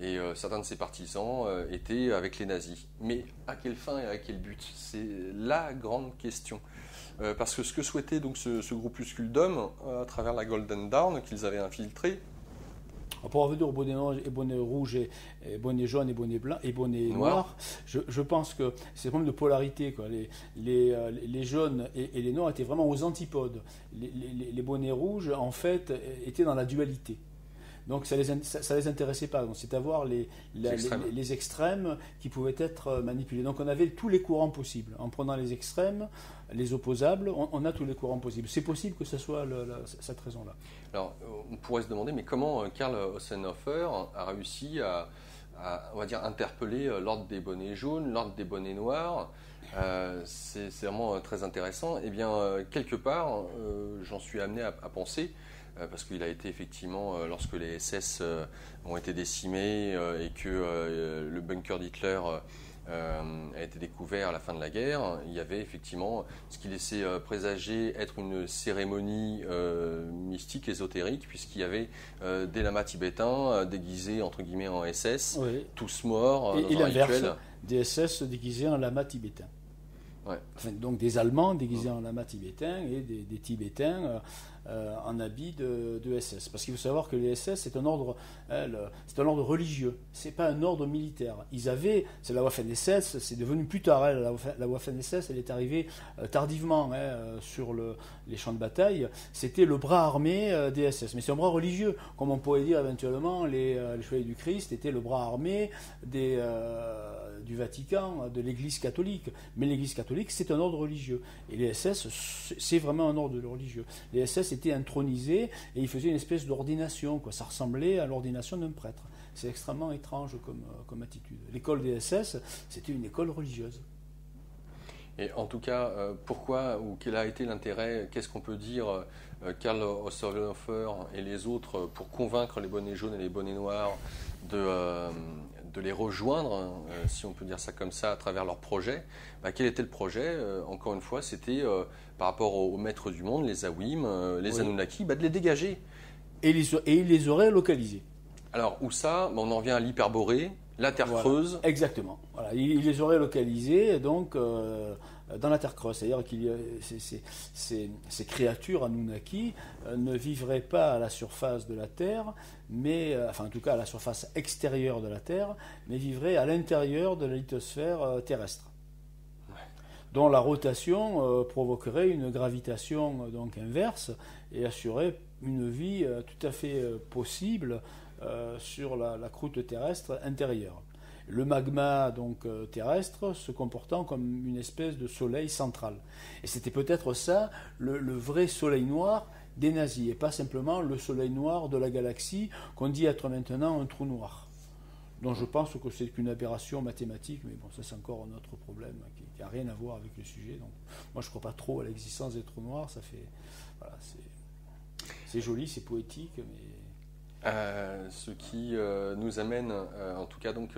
et certains de ses partisans étaient avec les nazis. Mais à quelle fin et à quel but? C'est la grande question. Parce que ce que souhaitait donc ce groupuscule d'hommes à travers la Golden Dawn qu'ils avaient infiltré, Pour revenir au bonnet noir et bonnet rouge et bonnet jaune et bonnet blanc et bonnet noir, je pense que c'est un problème de polarité, quoi. Les jaunes et les noirs étaient vraiment aux antipodes. Les bonnets rouges, en fait, étaient dans la dualité. Donc ça les intéressait pas. Donc c'est avoir les extrêmes qui pouvaient être manipulés. Donc on avait tous les courants possibles. En prenant les extrêmes, les opposables, on a tous les courants possibles. C'est possible que ce soit cette raison-là. Alors on pourrait se demander, mais comment Karl Ossenhofer a réussi à, on va dire, interpeller l'ordre des bonnets jaunes, l'ordre des bonnets noirs? C'est vraiment très intéressant. Eh bien, quelque part, j'en suis amené à penser, parce qu'il a été effectivement, lorsque les SS ont été décimés et que le bunker d'Hitler a été découvert à la fin de la guerre, il y avait effectivement ce qui laissait présager être une cérémonie mystique, ésotérique, puisqu'il y avait des lamas tibétains déguisés entre guillemets en SS, Oui. tous morts Et dans un l'inverse, rituel. des SS déguisés en lama tibétain. Ouais. Enfin, donc des Allemands déguisés en lama tibétain et des Tibétains en habits de SS. Parce qu'il faut savoir que les SS, c'est un ordre religieux, c'est pas un ordre militaire. C'est la Waffen-SS, c'est devenu plus tard. La Waffen-SS, elle est arrivée tardivement sur les champs de bataille. C'était le bras armé des SS, mais c'est un bras religieux, comme on pourrait dire éventuellement les Chevaliers du Christ étaient le bras armé du Vatican, de l'Église catholique. Mais l'Église catholique, c'est un ordre religieux. Et les SS, c'est vraiment un ordre religieux. Les SS étaient intronisés et ils faisaient une espèce d'ordination, quoi. Ça ressemblait à l'ordination d'un prêtre. C'est extrêmement étrange comme attitude. L'école des SS, c'était une école religieuse. Et en tout cas, pourquoi ou quel a été l'intérêt, qu'est-ce qu'on peut dire, Karl Ossenhofer et les autres, pour convaincre les bonnets jaunes et les bonnets noirs de les rejoindre, si on peut dire ça comme ça, à travers leur projet? Quel était le projet? Encore une fois, c'était par rapport aux maîtres du monde, les Awim, les Anunnaki, de les dégager. Et ils les auraient localisés. Alors, où ça? On en revient à l'hyperborée, la Terre creuse. Exactement. Voilà. Ils les auraient localisés donc, dans la Terre creuse. C'est-à-dire que ces créatures Anunnaki ne vivraient pas à la surface de la Terre, mais, enfin en tout cas à la surface extérieure de la Terre, mais vivraient à l'intérieur de la lithosphère terrestre, dont la rotation provoquerait une gravitation donc inverse et assurerait une vie tout à fait possible sur la croûte terrestre intérieure. Le magma donc terrestre se comportant comme une espèce de soleil central. Et c'était peut-être ça le vrai soleil noir des nazis, et pas simplement le soleil noir de la galaxie qu'on dit être maintenant un trou noir. Donc je pense que c'est qu'une aberration mathématique, mais bon, ça c'est encore un autre problème qui n'a rien à voir avec le sujet. Donc moi je ne crois pas trop à l'existence des trous noirs, ça fait, voilà, c'est joli, c'est poétique, mais... Ce qui nous amène, en tout cas donc,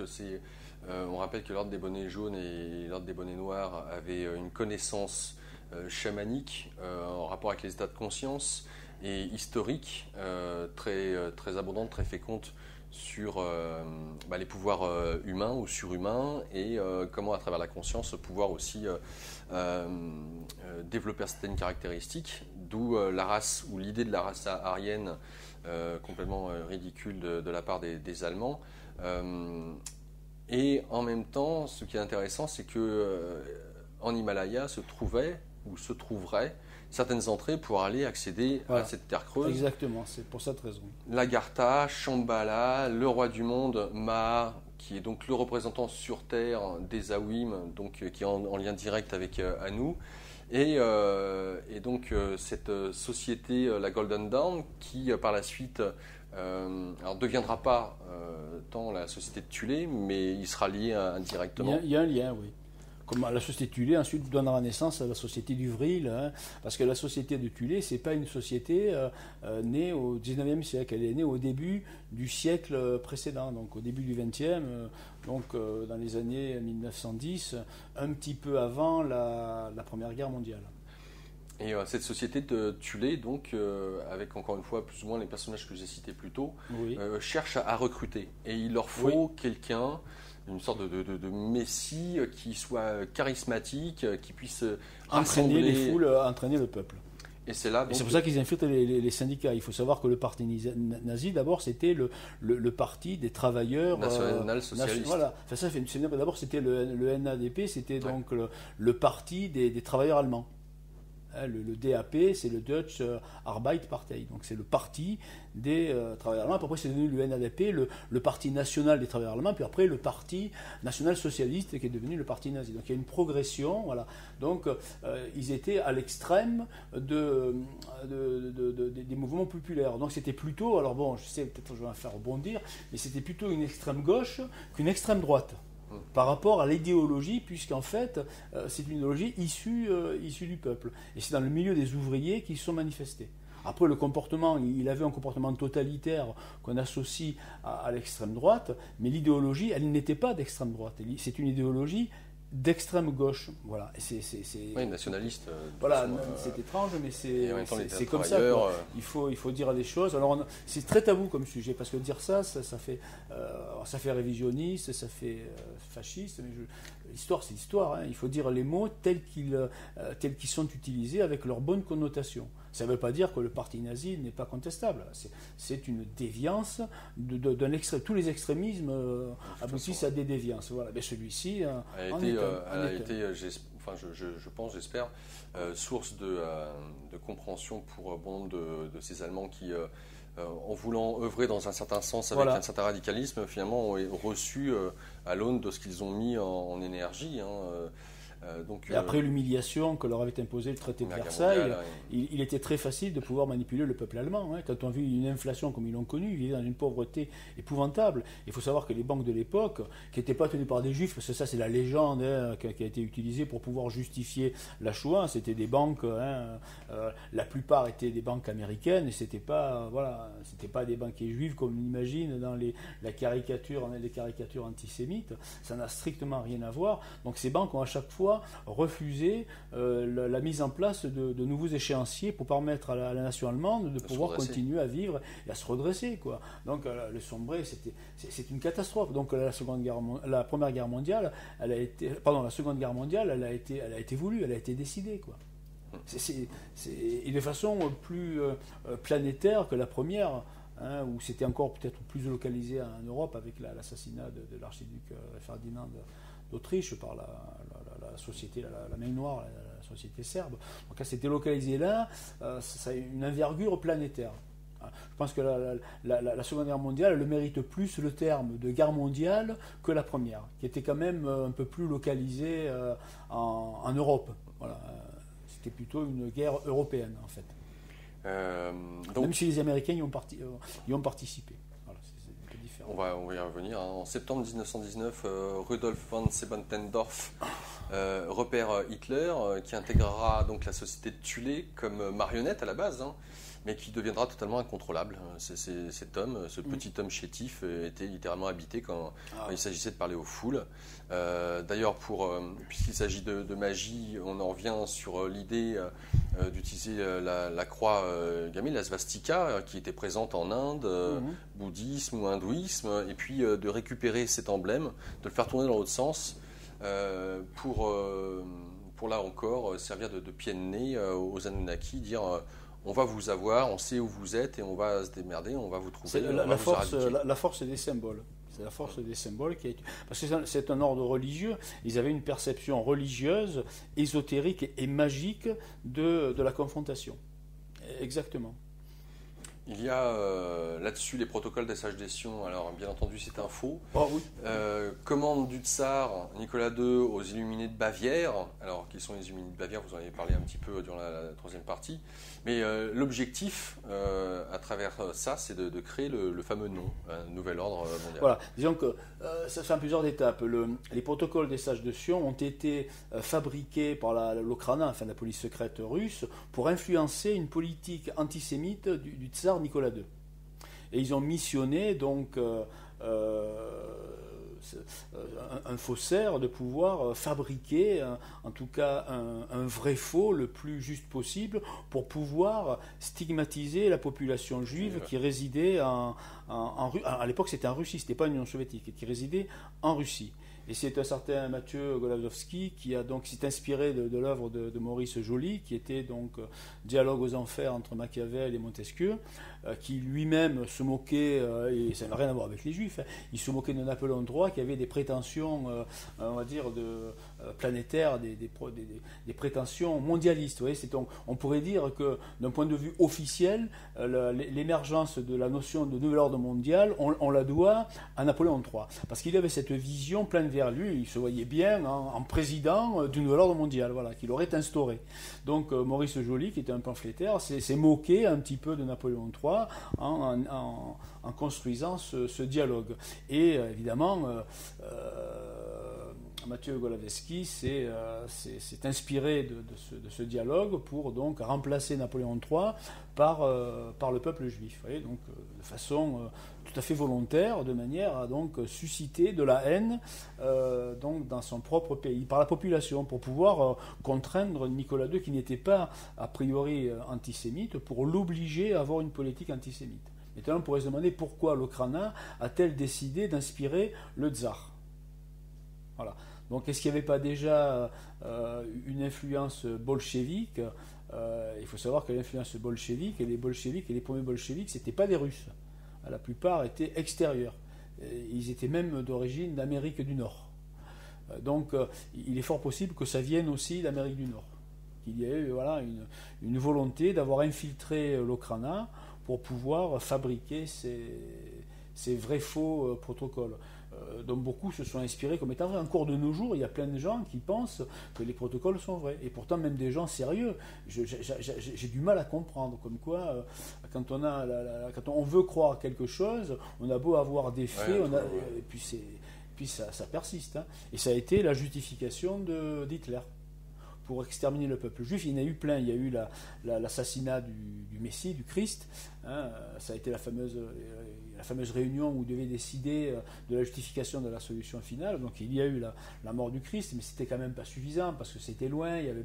on rappelle que l'ordre des bonnets jaunes et l'ordre des bonnets noirs avaient une connaissance chamanique en rapport avec les états de conscience et historique très, très abondante, très féconde sur les pouvoirs humains ou surhumains et comment à travers la conscience pouvoir aussi développer certaines caractéristiques, d'où la race ou l'idée de la race aryenne complètement ridicule de la part des Allemands. Et en même temps, ce qui est intéressant, c'est que en Himalaya se trouvait ou se trouverait certaines entrées pour aller accéder à cette terre creuse. Exactement, c'est pour cette raison. L'Agartha, Shambhala, le roi du monde, Maha, qui est donc le représentant sur terre des Awim, donc qui est en lien direct avec Anu. Et donc cette société, la Golden Dawn, qui par la suite ne deviendra pas tant la société de Thulé, mais il sera lié indirectement. Il y a un lien, oui. Comme la société de Thulé ensuite donnera naissance à la société du Vril, parce que la société de Thulé, c'est pas une société née au 19e siècle, elle est née au début du siècle précédent, donc au début du 20e, donc dans les années 1910, un petit peu avant la Première Guerre mondiale. Et cette société de Thulé, donc, avec encore une fois plus ou moins les personnages que j'ai cités plus tôt, Oui. cherche à recruter. Et il leur faut quelqu'un, une sorte de messie qui soit charismatique, qui puisse Entraîner rassembler les foules, entraîner le peuple. Et c'est là. Et c'est pour ça qu'ils infiltrent les syndicats. Il faut savoir que le parti nazi, d'abord, c'était le parti des travailleurs national-socialistes. Voilà. Enfin, ça, d'abord, c'était le NADP, c'était donc le parti des travailleurs allemands. Le DAP, c'est le Deutsche Arbeiterpartei, donc c'est le parti des travailleurs allemands. Puis après, c'est devenu le NADP, le parti national des travailleurs allemands, puis après le parti national-socialiste qui est devenu le parti nazi. Donc il y a une progression, voilà. Donc ils étaient à l'extrême des mouvements populaires. Donc c'était plutôt, alors bon, je sais, peut-être que je vais en faire rebondir, mais c'était plutôt une extrême gauche qu'une extrême droite. Par rapport à l'idéologie, puisqu'en fait, c'est une idéologie issue du peuple. Et c'est dans le milieu des ouvriers qu'ils se sont manifestés. Après, le comportement, il avait un comportement totalitaire qu'on associe à l'extrême droite, mais l'idéologie, elle n'était pas d'extrême droite. C'est une idéologie d'extrême gauche, voilà. Oui, nationaliste. Voilà, c'est étrange, mais c'est comme ça. Il faut dire des choses. Alors, c'est très tabou comme sujet, parce que dire ça fait révisionniste, ça fait fasciste. Mais l'histoire, c'est l'histoire. Hein. Il faut dire les mots tels qu'ils sont utilisés avec leur bonne connotation. Ça ne veut pas dire que le parti nazi n'est pas contestable. C'est une déviance d'un extrême. Tous les extrémismes aboutissent à des déviances. Voilà. Mais celui-ci a été, je pense, j'espère, source de compréhension pour bon nombre de ces Allemands qui, en voulant œuvrer dans un certain sens avec un certain radicalisme, finalement ont reçu à l'aune de ce qu'ils ont mis en énergie. Et après l'humiliation que leur avait imposé le traité de Versailles, il était très facile de pouvoir manipuler le peuple allemand. Hein. Quand on vit une inflation comme ils l'ont connue, ils vivaient dans une pauvreté épouvantable. Il faut savoir que les banques de l'époque, qui n'étaient pas tenues par des juifs, parce que ça c'est la légende qui a été utilisée pour pouvoir justifier la Shoah, c'était des banques, la plupart étaient des banques américaines, et c'était pas des banquiers juifs comme on imagine dans les caricatures antisémites. Ça n'a strictement rien à voir. Donc ces banques ont à chaque fois refusé la mise en place de nouveaux échéanciers pour permettre à la nation allemande de pouvoir continuer à vivre et à se redresser, quoi. Donc le sombrer, c'est une catastrophe. Donc la Seconde Guerre mondiale, elle a été voulue, elle a été décidée, quoi. Et de façon plus planétaire que la première. Hein, où c'était encore peut-être plus localisé en Europe avec l'assassinat de l'archiduc Ferdinand d'Autriche par la société, la main noire, la société serbe. Donc là, c'était localisé là, ça a une envergure planétaire. Je pense que la Seconde Guerre mondiale, elle mérite plus le terme de guerre mondiale que la première, qui était quand même un peu plus localisée en Europe. Voilà. C'était plutôt une guerre européenne, en fait. Même si les Américains y ont participé. Voilà, c'est un peu différent. On va y revenir. En septembre 1919, Rudolf von Sebottendorf repère Hitler, qui intégrera donc la société de Thulé comme marionnette à la base, mais qui deviendra totalement incontrôlable. Cet homme, ce petit homme chétif, était littéralement habité quand il s'agissait de parler aux foules. D'ailleurs, puisqu'il s'agit de magie, on en revient sur l'idée d'utiliser la croix gammée, la svastika, qui était présente en Inde, bouddhisme ou hindouisme, et puis de récupérer cet emblème, de le faire tourner dans l'autre sens, pour là encore servir de pied de nez aux Anunnaki, dire on va vous avoir, on sait où vous êtes et on va se démerder, on va vous trouver. C'est la force des symboles. C'est la force des symboles parce que c'est un ordre religieux. Ils avaient une perception religieuse, ésotérique et magique de la confrontation. Exactement. Il y a là-dessus les protocoles des sages des Sions. Alors, bien entendu, c'est un faux. Oh, oui. Commande du tsar Nicolas II aux Illuminés de Bavière. Alors, qui sont les Illuminés de Bavière? Vous en avez parlé un petit peu durant la troisième partie. Mais l'objectif, à travers ça, c'est de créer le fameux nom, un nouvel ordre mondial. Voilà. Disons que ça se fait en plusieurs étapes. Les protocoles des sages de Sion ont été fabriqués par l'Okhrana, enfin la police secrète russe, pour influencer une politique antisémite du tsar Nicolas II. Et ils ont missionné donc un faussaire de pouvoir fabriquer, en tout cas, un vrai faux le plus juste possible pour pouvoir stigmatiser la population juive qui résidait à l'époque c'était en Russie, c'était pas en Union soviétique, qui résidait en Russie. Et c'est un certain Mathieu Gołębowski qui s'est inspiré de l'œuvre de Maurice Joly, qui était donc Dialogue aux enfers entre Machiavel et Montesquieu, qui lui-même se moquait, et ça n'a rien à voir avec les Juifs, il se moquait de Napoléon III, qui avait des prétentions, on va dire, planétaires, des prétentions mondialistes. Vous voyez, on pourrait dire que, d'un point de vue officiel, l'émergence de la notion de nouvel ordre mondial, on la doit à Napoléon III, parce qu'il avait cette vision pleine vers lui, il se voyait bien en président du nouvel ordre mondial, voilà, qu'il aurait instauré. Donc Maurice Joly, qui était un pamphlétaire, s'est moqué un petit peu de Napoléon III en construisant ce dialogue. Et évidemment, Mathieu Gołębowski s'est inspiré de ce dialogue pour donc remplacer Napoléon III par le peuple juif. Vous voyez, donc de façon tout à fait volontaire, de manière à donc susciter de la haine donc dans son propre pays, par la population, pour pouvoir contraindre Nicolas II, qui n'était pas a priori antisémite, pour l'obliger à avoir une politique antisémite. Maintenant, on pourrait se demander pourquoi l'Okhrana a-t-elle décidé d'inspirer le tsar. Voilà. Donc, est-ce qu'il n'y avait pas déjà une influence bolchevique? Il faut savoir que l'influence bolchevique et les premiers bolcheviques, ce n'étaient pas des Russes. La plupart étaient extérieurs. Ils étaient même d'origine d'Amérique du Nord. Donc, il est fort possible que ça vienne aussi d'Amérique du Nord. Qu'il y ait eu une volonté d'avoir infiltré l'Okhrana pour pouvoir fabriquer ces vrais faux protocoles. Dont beaucoup se sont inspirés comme étant vrais. Encore de nos jours, il y a plein de gens qui pensent que les protocoles sont vrais. Et pourtant, même des gens sérieux, j'ai du mal à comprendre. Comme quoi, quand on veut croire quelque chose, on a beau avoir des faits, et puis ça persiste. Hein. Et ça a été la justification d'Hitler pour exterminer le peuple juif. Il y en a eu plein. Il y a eu l'assassinat du Messie, du Christ. Hein. Ça a été la fameuse réunion où on devait décider de la justification de la solution finale. Donc il y a eu la mort du Christ, mais c'était quand même pas suffisant parce que c'était loin. Il y avait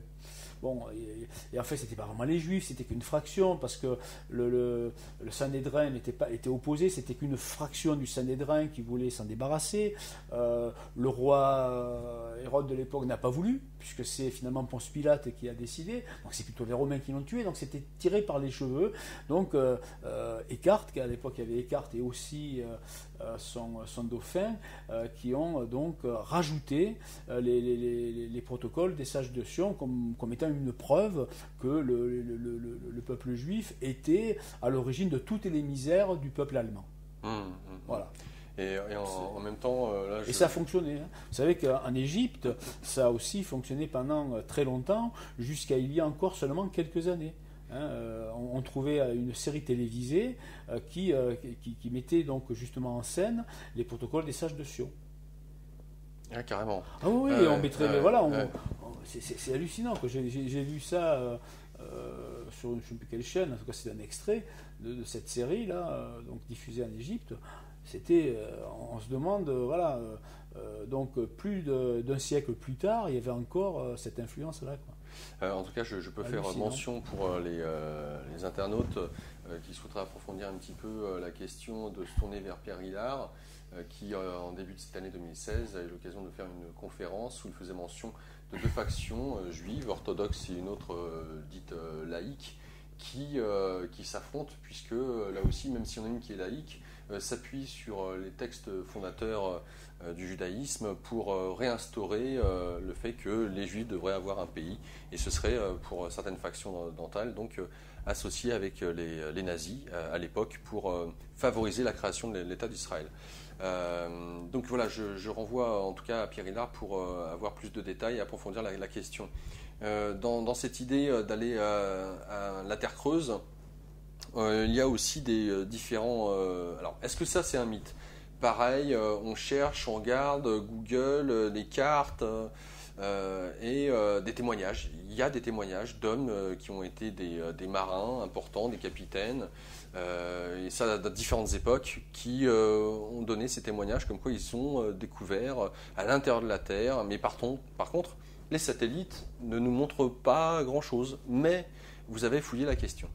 et en fait, c'était pas vraiment les Juifs, c'était qu'une fraction, parce que le Sanhédrin était opposé, c'était qu'une fraction du Sanhédrin qui voulait s'en débarrasser. Le roi Hérode de l'époque n'a pas voulu, puisque c'est finalement Ponce Pilate qui a décidé, donc c'est plutôt les Romains qui l'ont tué, donc c'était tiré par les cheveux. Donc Eckhart, qu'à l'époque il y avait Eckhart et aussi son dauphin, qui ont donc rajouté les protocoles des sages de Sion comme étant une preuve que le peuple juif était à l'origine de toutes les misères du peuple allemand. Voilà. Et en même temps... Et ça a fonctionné. Hein. Vous savez qu'en Égypte, ça a aussi fonctionné pendant très longtemps, jusqu'à il y a encore seulement quelques années. Hein, on trouvait une série télévisée qui mettait donc justement en scène les protocoles des sages de Sion. Ah, carrément. Ah oui, on mettrait... c'est hallucinant. J'ai vu ça sur je ne sais plus quelle chaîne, en tout cas c'est un extrait de cette série-là, donc diffusée en Égypte. C'était, on se demande, donc plus d'un siècle plus tard, il y avait encore cette influence-là, quoi. En tout cas, je peux faire mention pour les internautes qui souhaiteraient approfondir un petit peu la question de se tourner vers Pierre Hillard, qui, en début de cette année 2016, a eu l'occasion de faire une conférence où il faisait mention de deux factions juives, orthodoxes et une autre dite laïque, qui s'affrontent, puisque là aussi, même si on a une qui est laïque, s'appuie sur les textes fondateurs du judaïsme pour réinstaurer le fait que les juifs devraient avoir un pays, et ce serait pour certaines factions d'entre elles donc associé avec les nazis à l'époque pour favoriser la création de l'État d'Israël. Donc voilà, je renvoie en tout cas à Pierre Hillard pour avoir plus de détails et approfondir la question. Dans cette idée d'aller à la Terre creuse, il y a aussi des différents... alors, est-ce que ça, c'est un mythe? Pareil, on cherche, on regarde, Google, les cartes, et des témoignages. Il y a des témoignages d'hommes qui ont été des marins importants, des capitaines, et ça à différentes époques, qui ont donné ces témoignages comme quoi ils ont découvert à l'intérieur de la Terre. Mais par contre, les satellites ne nous montrent pas grand-chose. Mais vous avez fouillé la question.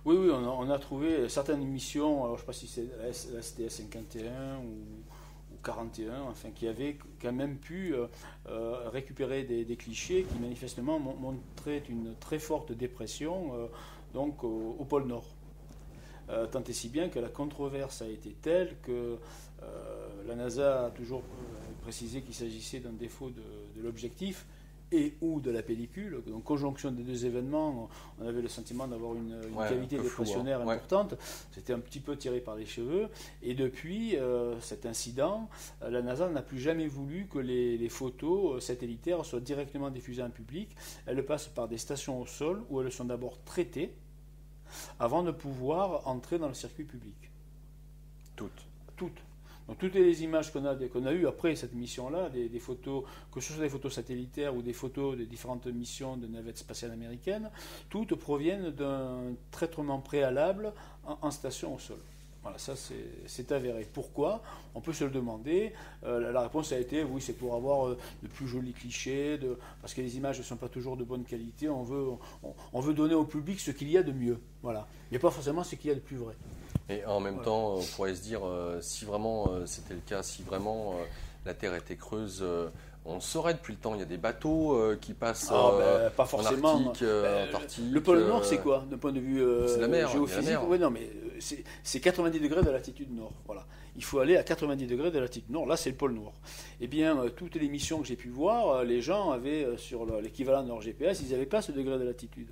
Oui, on a trouvé certaines missions, alors je ne sais pas si c'est la STS 51 ou 41, enfin, qui avaient quand même pu récupérer des clichés qui manifestement montraient une très forte dépression donc au pôle Nord. Tant et si bien que la controverse a été telle que la NASA a toujours précisé qu'il s'agissait d'un défaut de l'objectif et ou de la pellicule. Donc, conjonction des deux événements, on avait le sentiment d'avoir une cavité dépressionnaire importante. C'était un petit peu tiré par les cheveux. Et depuis cet incident, la NASA n'a plus jamais voulu que les photos satellitaires soient directement diffusées en public. Elles passent par des stations au sol où elles sont d'abord traitées avant de pouvoir entrer dans le circuit public. Toutes. Donc toutes les images qu'on a eues après cette mission-là, des photos, que ce soit des photos satellitaires ou des photos des différentes missions de navettes spatiales américaines, toutes proviennent d'un traitement préalable en station au sol. Voilà, ça c'est avéré. Pourquoi? On peut se le demander. La réponse a été oui, c'est pour avoir de plus jolis clichés, parce que les images ne sont pas toujours de bonne qualité. On veut donner au public ce qu'il y a de mieux. Voilà. Mais pas forcément ce qu'il y a de plus vrai. Et en même temps, on pourrait se dire, si vraiment c'était le cas, si vraiment la Terre était creuse, on le saurait depuis le temps. Il y a des bateaux qui passent pas forcément. en Antarctique. Le pôle Nord, c'est quoi, d'un point de vue c'est la mer, géophysique? Oui, non, mais c'est 90 degrés de latitude nord. Voilà. Il faut aller à 90 degrés de latitude nord. Là, c'est le pôle Nord. Eh bien, toutes les missions que j'ai pu voir, les gens avaient, sur l'équivalent de leur GPS, ils n'avaient pas ce degré de latitude.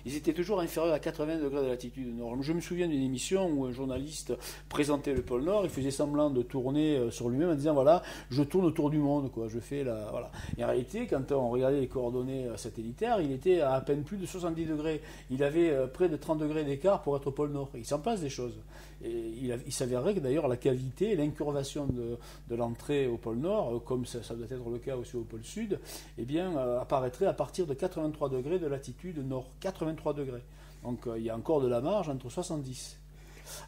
Ils étaient toujours inférieurs à 80 degrés de latitude nord. Je me souviens d'une émission où un journaliste présentait le pôle Nord, il faisait semblant de tourner sur lui-même en disant voilà, je tourne autour du monde, quoi. Je fais la voilà. Et en réalité, quand on regardait les coordonnées satellitaires, il était à peine plus de 70 degrés. Il avait près de 30 degrés d'écart pour être au pôle Nord. Il s'en passe des choses. Et il s'avérerait que d'ailleurs la cavité et l'incurvation de l'entrée au pôle Nord, comme ça doit être le cas aussi au pôle Sud, eh bien, apparaîtrait à partir de 83 degrés de latitude nord. 83 degrés. Donc il y a encore de la marge entre 70.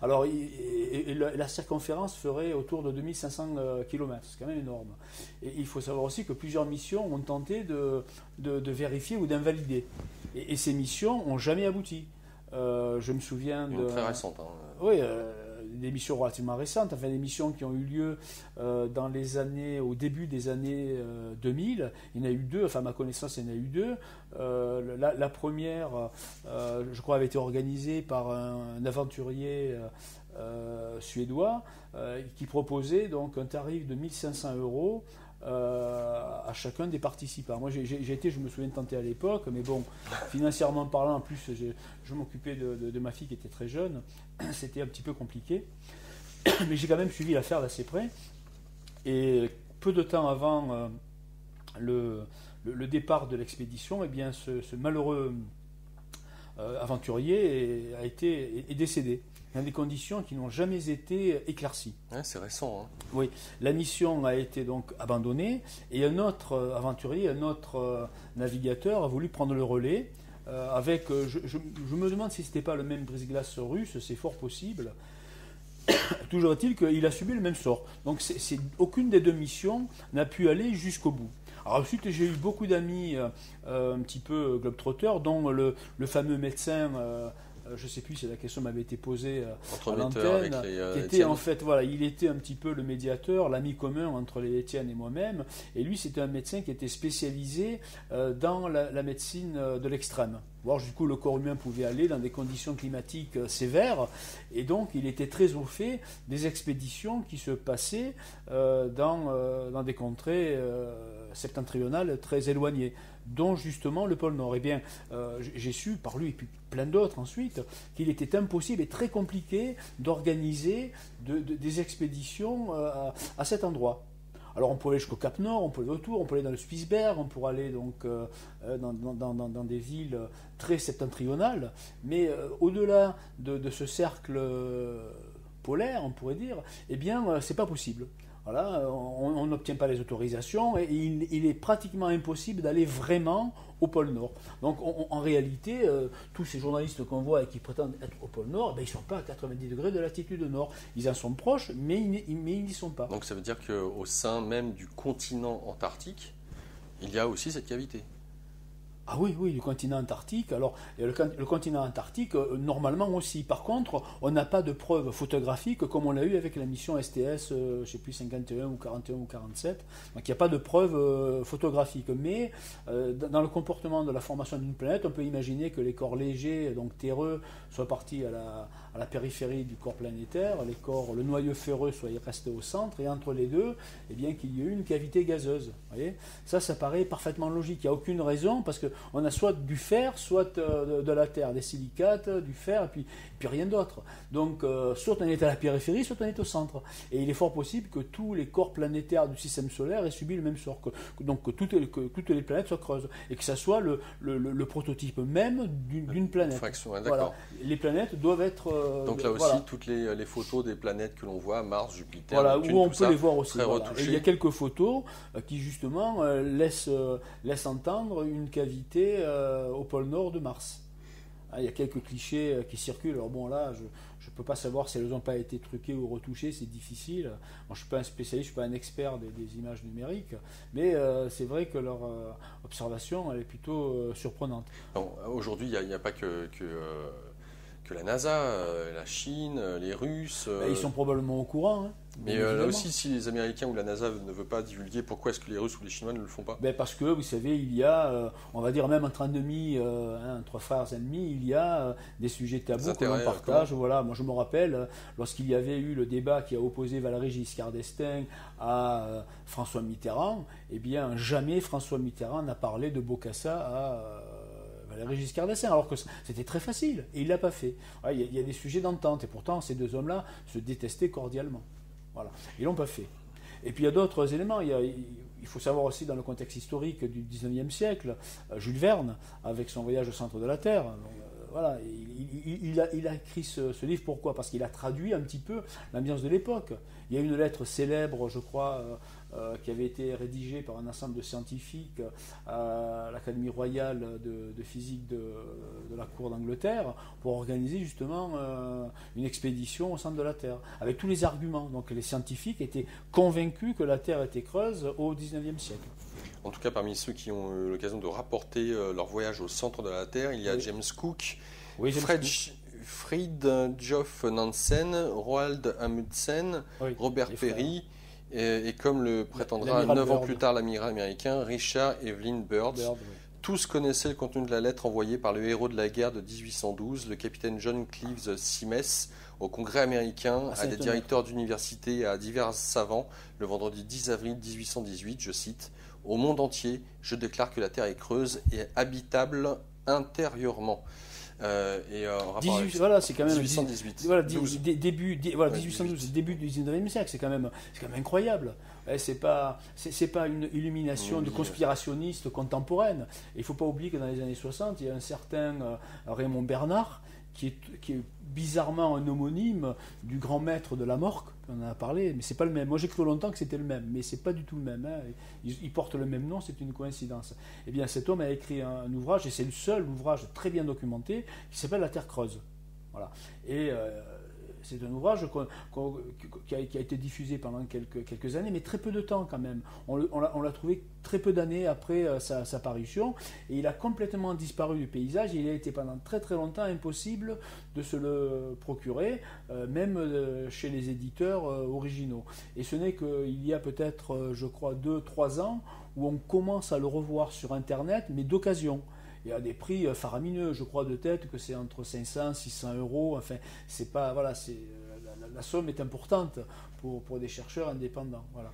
Alors la circonférence ferait autour de 2500 km, c'est quand même énorme. Et il faut savoir aussi que plusieurs missions ont tenté de vérifier ou d'invalider. Et ces missions n'ont jamais abouti. Je me souviens de... Très récente. Hein. Oui, des missions relativement récentes, enfin des missions qui ont eu lieu dans les années, au début des années 2000. Il y en a eu deux, enfin à ma connaissance, il y en a eu deux. La première, je crois, avait été organisée par un aventurier suédois qui proposait donc un tarif de 1500 € à chacun des participants. Moi, j'ai été, je me souviens, tenté à l'époque, mais bon, financièrement parlant, en plus, je m'occupais de ma fille qui était très jeune, c'était un petit peu compliqué, mais j'ai quand même suivi l'affaire d'assez près, et peu de temps avant le départ de l'expédition, eh bien, ce malheureux aventurier est décédé dans des conditions qui n'ont jamais été éclaircies. Ouais, c'est récent. Hein. Oui, la mission a été donc abandonnée et un autre aventurier, un autre navigateur a voulu prendre le relais avec, je me demande si ce n'était pas le même brise-glace russe, c'est fort possible. Toujours est-il qu'il a subi le même sort. Donc aucune des deux missions n'a pu aller jusqu'au bout. Alors ensuite, j'ai eu beaucoup d'amis un petit peu globetrotters, dont le fameux médecin... je ne sais plus si la question m'avait été posée à l'antenne, qui était en fait, voilà, il était un petit peu le médiateur, l'ami commun entre les Étienne et moi-même, et lui c'était un médecin qui était spécialisé dans la médecine de l'extrême. Voir jusqu'où le corps humain pouvait aller dans des conditions climatiques sévères, et donc il était très au fait des expéditions qui se passaient dans des contrées septentrionales très éloignées, dont justement le pôle Nord. Eh bien, j'ai su par lui et puis plein d'autres ensuite qu'il était impossible et très compliqué d'organiser des expéditions à cet endroit. Alors on peut aller jusqu'au Cap Nord, on peut aller autour, on peut aller dans le Spitzberg, on pourrait aller donc dans des villes très septentrionales, mais au-delà de ce cercle polaire, on pourrait dire, eh bien, c'est pas possible. Voilà, on n'obtient pas les autorisations et il est pratiquement impossible d'aller vraiment au pôle Nord. Donc en réalité, tous ces journalistes qu'on voit et qui prétendent être au pôle Nord, ben, ils ne sont pas à 90 degrés de latitude nord. Ils en sont proches, mais ils n'y sont pas. Donc ça veut dire qu'au sein même du continent antarctique, il y a aussi cette cavité. Ah oui, oui, le continent antarctique. Alors, le continent antarctique, normalement aussi. Par contre, on n'a pas de preuves photographiques comme on l'a eu avec la mission STS, je ne sais plus, 51 ou 41 ou 47. Donc, il n'y a pas de preuves photographiques. Mais dans le comportement de la formation d'une planète, on peut imaginer que les corps légers, donc terreux, soient partis à la périphérie du corps planétaire, le noyau ferreux soit resté au centre, et entre les deux, eh bien, qu'il y ait eu une cavité gazeuse. Vous voyez, ça paraît parfaitement logique. Il n'y a aucune raison, parce qu'on a soit du fer, soit de la terre, des silicates, du fer, et puis rien d'autre. Donc, soit on est à la périphérie, soit on est au centre. Et il est fort possible que tous les corps planétaires du système solaire aient subi le même sort, donc que toutes les planètes soient creuses, et que ça soit le prototype même d'une planète. Fraction, ouais, voilà. Les planètes doivent être... donc là aussi, voilà. Toutes les photos des planètes que l'on voit, Mars, Jupiter, voilà, Neptune, où on peut les voir aussi. Voilà. Et il y a quelques photos qui justement laissent entendre une cavité au pôle Nord de Mars. Il y a quelques clichés qui circulent. Alors bon, là, je ne peux pas savoir si elles n'ont pas été truquées ou retouchées, c'est difficile. Moi, je ne suis pas un spécialiste, je ne suis pas un expert des images numériques, mais c'est vrai que leur observation, elle est plutôt surprenante. Aujourd'hui, il n'y a pas que la NASA, la Chine, les Russes... Ils sont probablement au courant. Hein, mais là aussi, si les Américains ou la NASA ne veulent pas divulguer, pourquoi est-ce que les Russes ou les Chinois ne le font pas? Parce que, vous savez, il y a, on va dire même entre ennemis, entre frères ennemis, il y a des sujets tabous que l'on partage. Voilà. Moi, je me rappelle, lorsqu'il y avait eu le débat qui a opposé Valéry Giscard d'Estaing à François Mitterrand, eh bien, jamais François Mitterrand n'a parlé de Bokassa à... Valéry Giscard d'Estaing, alors que c'était très facile, et il ne l'a pas fait. Il y a des sujets d'entente, et pourtant ces deux hommes-là se détestaient cordialement. Voilà. Ils ne l'ont pas fait. Et puis il y a d'autres éléments. Il faut savoir aussi dans le contexte historique du 19e siècle, Jules Verne, avec son voyage au centre de la Terre, voilà, il a écrit ce livre, pourquoi? Parce qu'il a traduit un petit peu l'ambiance de l'époque. Il y a une lettre célèbre, je crois, qui avait été rédigée par un ensemble de scientifiques à l'Académie royale de physique de la cour d'Angleterre pour organiser justement une expédition au centre de la Terre, avec tous les arguments. Donc les scientifiques étaient convaincus que la Terre était creuse au 19e siècle. En tout cas, parmi ceux qui ont eu l'occasion de rapporter leur voyage au centre de la Terre, il y a James Cook, Fridtjof Nansen, Roald Amundsen, Robert Peary, et comme le prétendra 9 ans plus tard l'amiral américain Richard Evelyn Byrd. Tous connaissaient le contenu de la lettre envoyée par le héros de la guerre de 1812, le capitaine John Cleves Simes, au Congrès américain, à des directeurs d'université et à divers savants, le vendredi 10 avril 1818, je cite, « Au monde entier, je déclare que la Terre est creuse et habitable intérieurement ». Voilà, c'est quand même 1818. Voilà, début 1812, début du 19e siècle, c'est quand même incroyable. C'est pas une illumination de conspirationniste contemporaine. Il ne faut pas oublier que dans les années 60, il y a un certain Raymond Bernard qui est bizarrement un homonyme du grand maître de Lamarck, on en a parlé, mais c'est pas le même. Moi j'ai cru longtemps que c'était le même, mais c'est pas du tout le même. Hein. Il porte le même nom, c'est une coïncidence. Eh bien cet homme a écrit un ouvrage, et c'est le seul ouvrage très bien documenté, qui s'appelle La Terre creuse. Voilà. Et c'est un ouvrage qui a été diffusé pendant quelques années, mais très peu de temps quand même. On l'a trouvé très peu d'années après sa parution, et il a complètement disparu du paysage, et il a été pendant très très longtemps impossible de se le procurer, même chez les éditeurs originaux. Et ce n'est qu'il y a peut-être, je crois, 2-3 ans, où on commence à le revoir sur Internet, mais d'occasion. Il y a des prix faramineux, je crois de tête que c'est entre 500 et 600 euros. Enfin, c'est pas, voilà, la somme est importante pour des chercheurs indépendants. Voilà.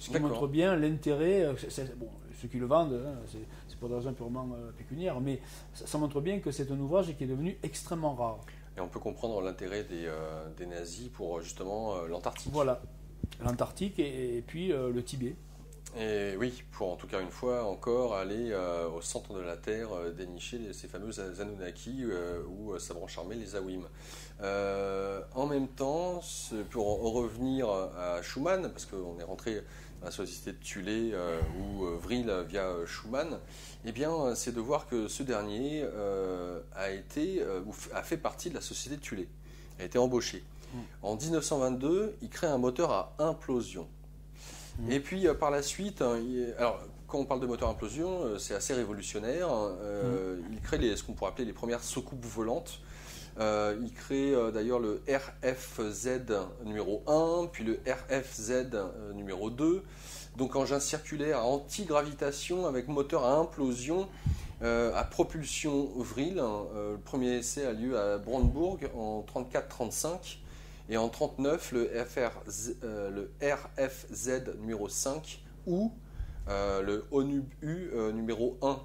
Ce qui montre bien l'intérêt, ceux qui le vendent, hein, c'est pour des raisons purement pécuniaires, mais ça montre bien que c'est un ouvrage qui est devenu extrêmement rare. Et on peut comprendre l'intérêt des nazis pour justement l'Antarctique. Voilà, l'Antarctique et puis le Tibet. Et oui, pour en tout cas une fois encore aller au centre de la Terre, dénicher ces fameux Anunnaki ou savants charmés, les Awim. En même temps, pour en revenir à Schumann, parce qu'on est rentré à la société de Thulé ou Vril via Schumann, eh bien, c'est de voir que ce dernier a fait partie de la société de Thulé, a été embauché. En 1922, il crée un moteur à implosion. Et puis par la suite, alors quand on parle de moteur à implosion, c'est assez révolutionnaire. Il crée ce qu'on pourrait appeler les premières soucoupes volantes. Il crée d'ailleurs le RFZ numéro 1, puis le RFZ numéro 2. Donc engin circulaire à antigravitation avec moteur à implosion à propulsion Vril. Le premier essai a lieu à Brandebourg en 34-35. Et en 1939, le RFZ numéro 5 ou le ONU numéro 1.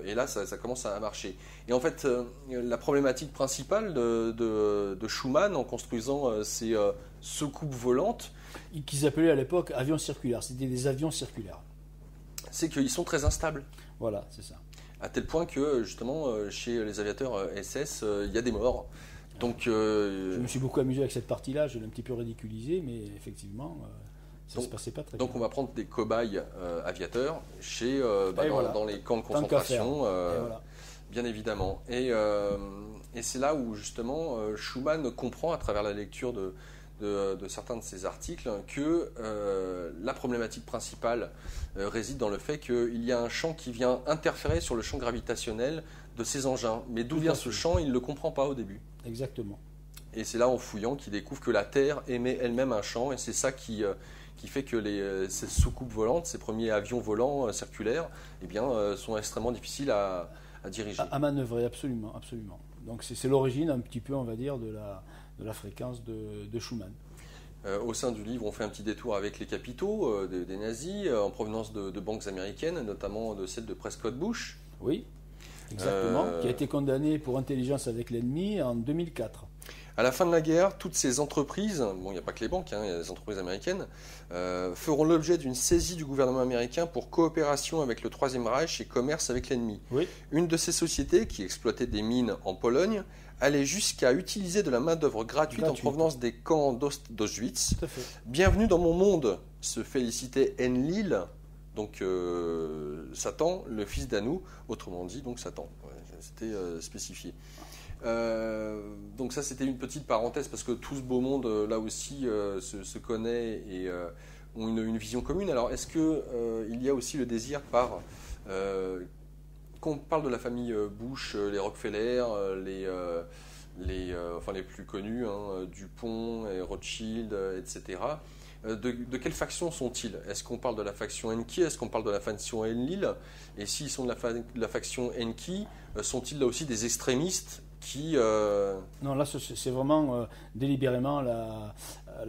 Et là, ça commence à marcher. Et en fait, la problématique principale de Schumann en construisant ces soucoupes volantes, qu'ils appelaient à l'époque avions circulaires, c'était des avions circulaires. C'est qu'ils sont très instables. Voilà, c'est ça. À tel point que, justement, chez les aviateurs SS, il y a des morts. Donc, je me suis beaucoup amusé avec cette partie-là, je l'ai un petit peu ridiculisé, mais effectivement, ça ne se passait pas très bien. Donc on va prendre des cobayes aviateurs dans les camps de concentration, voilà. Bien évidemment. Et c'est là où justement Schumann comprend à travers la lecture de certains de ses articles que la problématique principale réside dans le fait qu'il y a un champ qui vient interférer sur le champ gravitationnel de ces engins. Mais d'où vient ce champ, il ne le comprend pas au début. Exactement. Et c'est là, en fouillant, qu'il découvre que la Terre émet elle-même un champ, et c'est ça qui fait que ces soucoupes volantes, ces premiers avions volants circulaires, eh bien, sont extrêmement difficiles à diriger. À manœuvrer, absolument, absolument. Donc c'est l'origine un petit peu, on va dire, de la fréquence de Schumann. Au sein du livre, on fait un petit détour avec les capitaux des nazis en provenance de banques américaines, notamment de celle de Prescott Bush. Oui, exactement, qui a été condamné pour intelligence avec l'ennemi en 2004. À la fin de la guerre, toutes ces entreprises, bon, il n'y a pas que les banques, il y a des entreprises américaines, feront l'objet d'une saisie du gouvernement américain pour coopération avec le Troisième Reich et commerce avec l'ennemi. Oui. Une de ces sociétés, qui exploitait des mines en Pologne, allait jusqu'à utiliser de la main-d'œuvre gratuite en provenance des camps d'Auschwitz. Tout à fait. Bienvenue dans mon monde, se félicitait Enlil, donc Satan, le fils d'Anou, autrement dit, donc Satan. C'était spécifié. Donc ça, c'était une petite parenthèse parce que tout ce beau monde là aussi se connaît et ont une vision commune. Alors est-ce qu'il y a aussi le désir quand on parle de la famille Bush, les Rockefeller, les plus connus, Dupont et Rothschild, etc. De quelle faction sont-ils? Est-ce qu'on parle de la faction Enki? Est-ce qu'on parle de la faction Enlil? Et s'ils sont de la faction Enki, sont-ils là aussi des extrémistes Non, là c'est vraiment délibérément la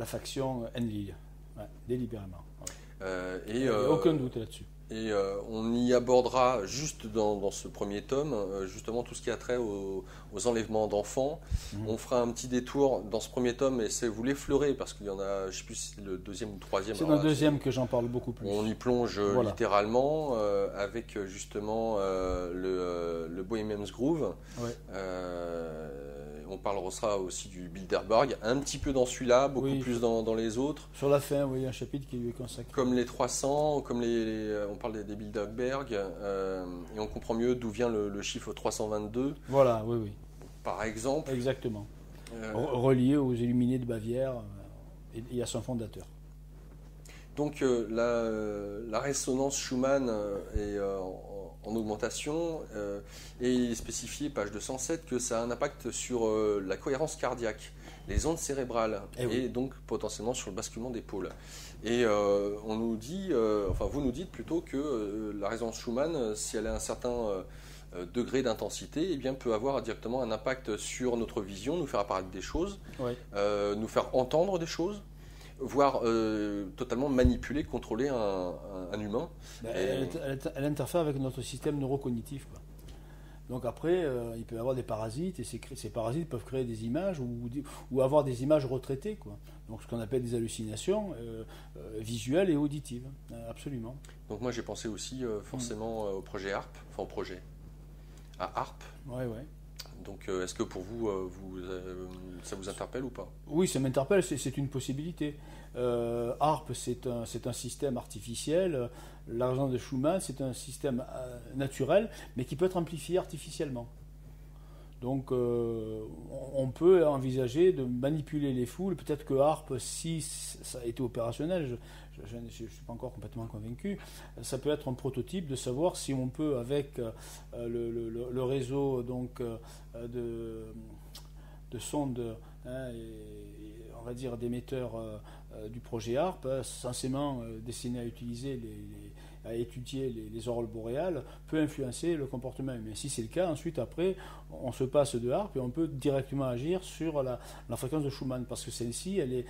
faction Enlil. Ouais, délibérément. Ouais. Il n'y a aucun doute là-dessus. Et on y abordera juste dans ce premier tome, justement tout ce qui a trait aux enlèvements d'enfants. On fera un petit détour dans ce premier tome, et vous l'effleurez, parce qu'il y en a, je ne sais plus si c'est le deuxième ou le troisième. C'est dans le deuxième que j'en parle beaucoup plus. On y plonge littéralement, avec justement le Bohemian's Groove. Ouais. On parlera aussi du Bilderberg, un petit peu dans celui-là, beaucoup plus dans les autres. Sur la fin, oui, un chapitre qui lui est consacré. Comme les 300, comme on parle des Bilderberg, et on comprend mieux d'où vient le chiffre 322. Voilà, oui. Par exemple. Exactement. Relié aux Illuminés de Bavière et à son fondateur. Donc la résonance Schumann est en augmentation, et il est spécifié, page 207, que ça a un impact sur la cohérence cardiaque, les ondes cérébrales, et donc potentiellement sur le basculement des pôles. Et on nous dit, vous nous dites plutôt que la résonance Schumann, si elle a un certain degré d'intensité, eh bien, peut avoir directement un impact sur notre vision, nous faire apparaître des choses, nous faire entendre des choses, voire totalement manipuler, contrôler un humain. Elle interfère avec notre système neurocognitif, quoi. Donc après, il peut y avoir des parasites, et ces parasites peuvent créer des images ou avoir des images retraitées, quoi. Donc ce qu'on appelle des hallucinations visuelles et auditives, absolument. Donc moi j'ai pensé aussi forcément au projet ARP, enfin au projet à ARP. Ouais, ouais. Donc est-ce que pour vous, ça vous interpelle ou pas? Oui, ça m'interpelle, c'est une possibilité. ARP, c'est un système artificiel. L'argent de Schumann, c'est un système naturel, mais qui peut être amplifié artificiellement. Donc on peut envisager de manipuler les foules. Peut-être que ARP, si ça a été opérationnel, je ne suis pas encore complètement convaincu, ça peut être un prototype de savoir si on peut, avec le réseau donc, de sondes, et on va dire d'émetteurs du projet ARP, censément destiné à utiliser à étudier les aurores boréales, peut influencer le comportement humain. Si c'est le cas, ensuite, après, on se passe de HARP et on peut directement agir sur la fréquence de Schumann, parce que celle-ci, elle est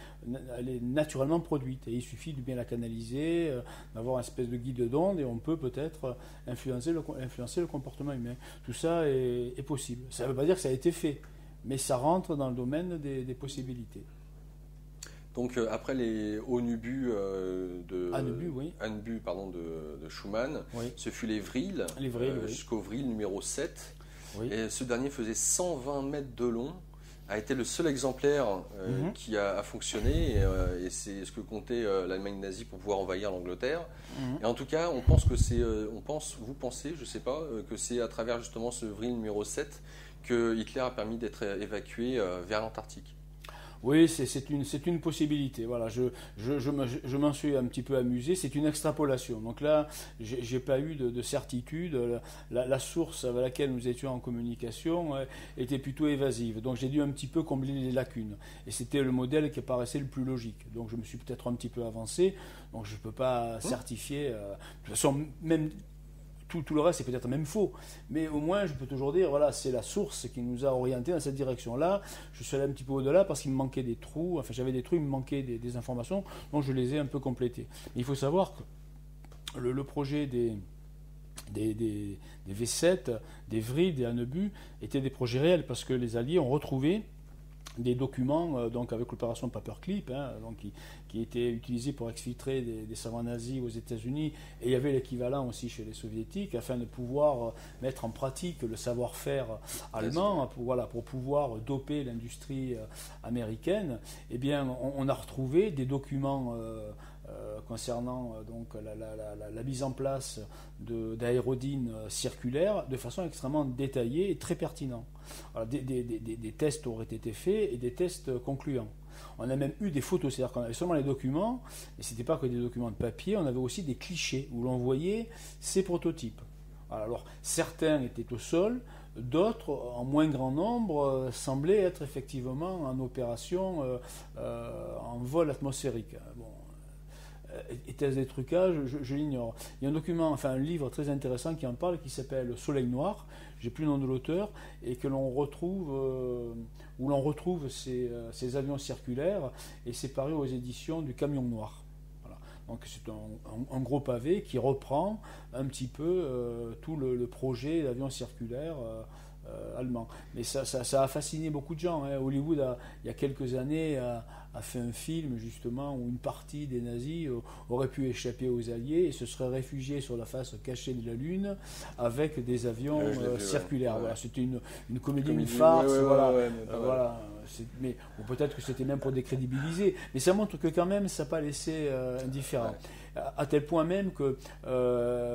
naturellement produite. Et il suffit de bien la canaliser, d'avoir une espèce de guide d'onde, et on peut peut-être influencer le comportement humain. Tout ça est possible. Ça ne veut pas dire que ça a été fait, mais ça rentre dans le domaine des possibilités. Donc après les Hanubu oui. de Schumann, Oui. ce fut les Vril, Oui. jusqu'au Vril numéro 7. Oui. Et ce dernier faisait 120 mètres de long, a été le seul exemplaire qui a fonctionné, et c'est ce que comptait l'Allemagne nazie pour pouvoir envahir l'Angleterre. Et en tout cas, vous pensez, je ne sais pas, que c'est à travers justement ce Vril numéro 7 que Hitler a permis d'être évacué vers l'Antarctique. Oui, c'est une possibilité. Voilà, je m'en suis un petit peu amusé. C'est une extrapolation. Donc là, j'ai pas eu de certitude. La source avec laquelle nous étions en communication était plutôt évasive. Donc j'ai dû un petit peu combler les lacunes. Et c'était le modèle qui paraissait le plus logique. Donc je me suis peut-être un petit peu avancé. Donc je ne peux pas certifier. De toute façon, même tout le reste, c'est peut-être même faux. Mais au moins, je peux toujours dire, voilà, c'est la source qui nous a orientés dans cette direction-là. Je suis allé un petit peu au-delà parce qu'il me manquait des trous. Enfin, j'avais des trous, il me manquait des informations. Donc, je les ai un peu complétées. Mais il faut savoir que le projet des V7, des Vril, des Hanebu, étaient des projets réels parce que les Alliés ont retrouvé des documents donc avec l'opération Paperclip, donc qui était utilisée pour exfiltrer des savants nazis aux États-Unis, et il y avait l'équivalent aussi chez les soviétiques afin de pouvoir mettre en pratique le savoir-faire allemand pour pouvoir doper l'industrie américaine. Eh bien, on a retrouvé des documents concernant donc la mise en place d'aérodynes circulaires de façon extrêmement détaillée et très pertinente. Alors, des tests auraient été faits et des tests concluants. On a même eu des photos, c'est-à-dire qu'on avait seulement les documents, mais ce n'était pas que des documents de papier, on avait aussi des clichés où l'on voyait ces prototypes. Alors certains étaient au sol, d'autres, en moins grand nombre, semblaient être effectivement en opération en vol atmosphérique. Bon, était-ce des trucages, je l'ignore. Il y a un document, enfin un livre très intéressant qui en parle, qui s'appelle Soleil Noir, j'ai plus le nom de l'auteur, et que l'on retrouve, où l'on retrouve ces avions circulaires, et c'est paru aux éditions du Camion Noir. Voilà. Donc c'est un gros pavé qui reprend un petit peu tout le projet d'avion circulaire allemand. Mais ça a fasciné beaucoup de gens. Hollywood, il y a quelques années, a fait un film justement où une partie des nazis aurait pu échapper aux Alliés et se serait réfugié sur la face cachée de la Lune avec des avions circulaires. Ouais. Voilà, c'était une comédie, une farce. Mais peut-être que c'était même pour décrédibiliser. Mais ça montre que quand même, ça n'a pas laissé indifférent. Ouais. À tel point même que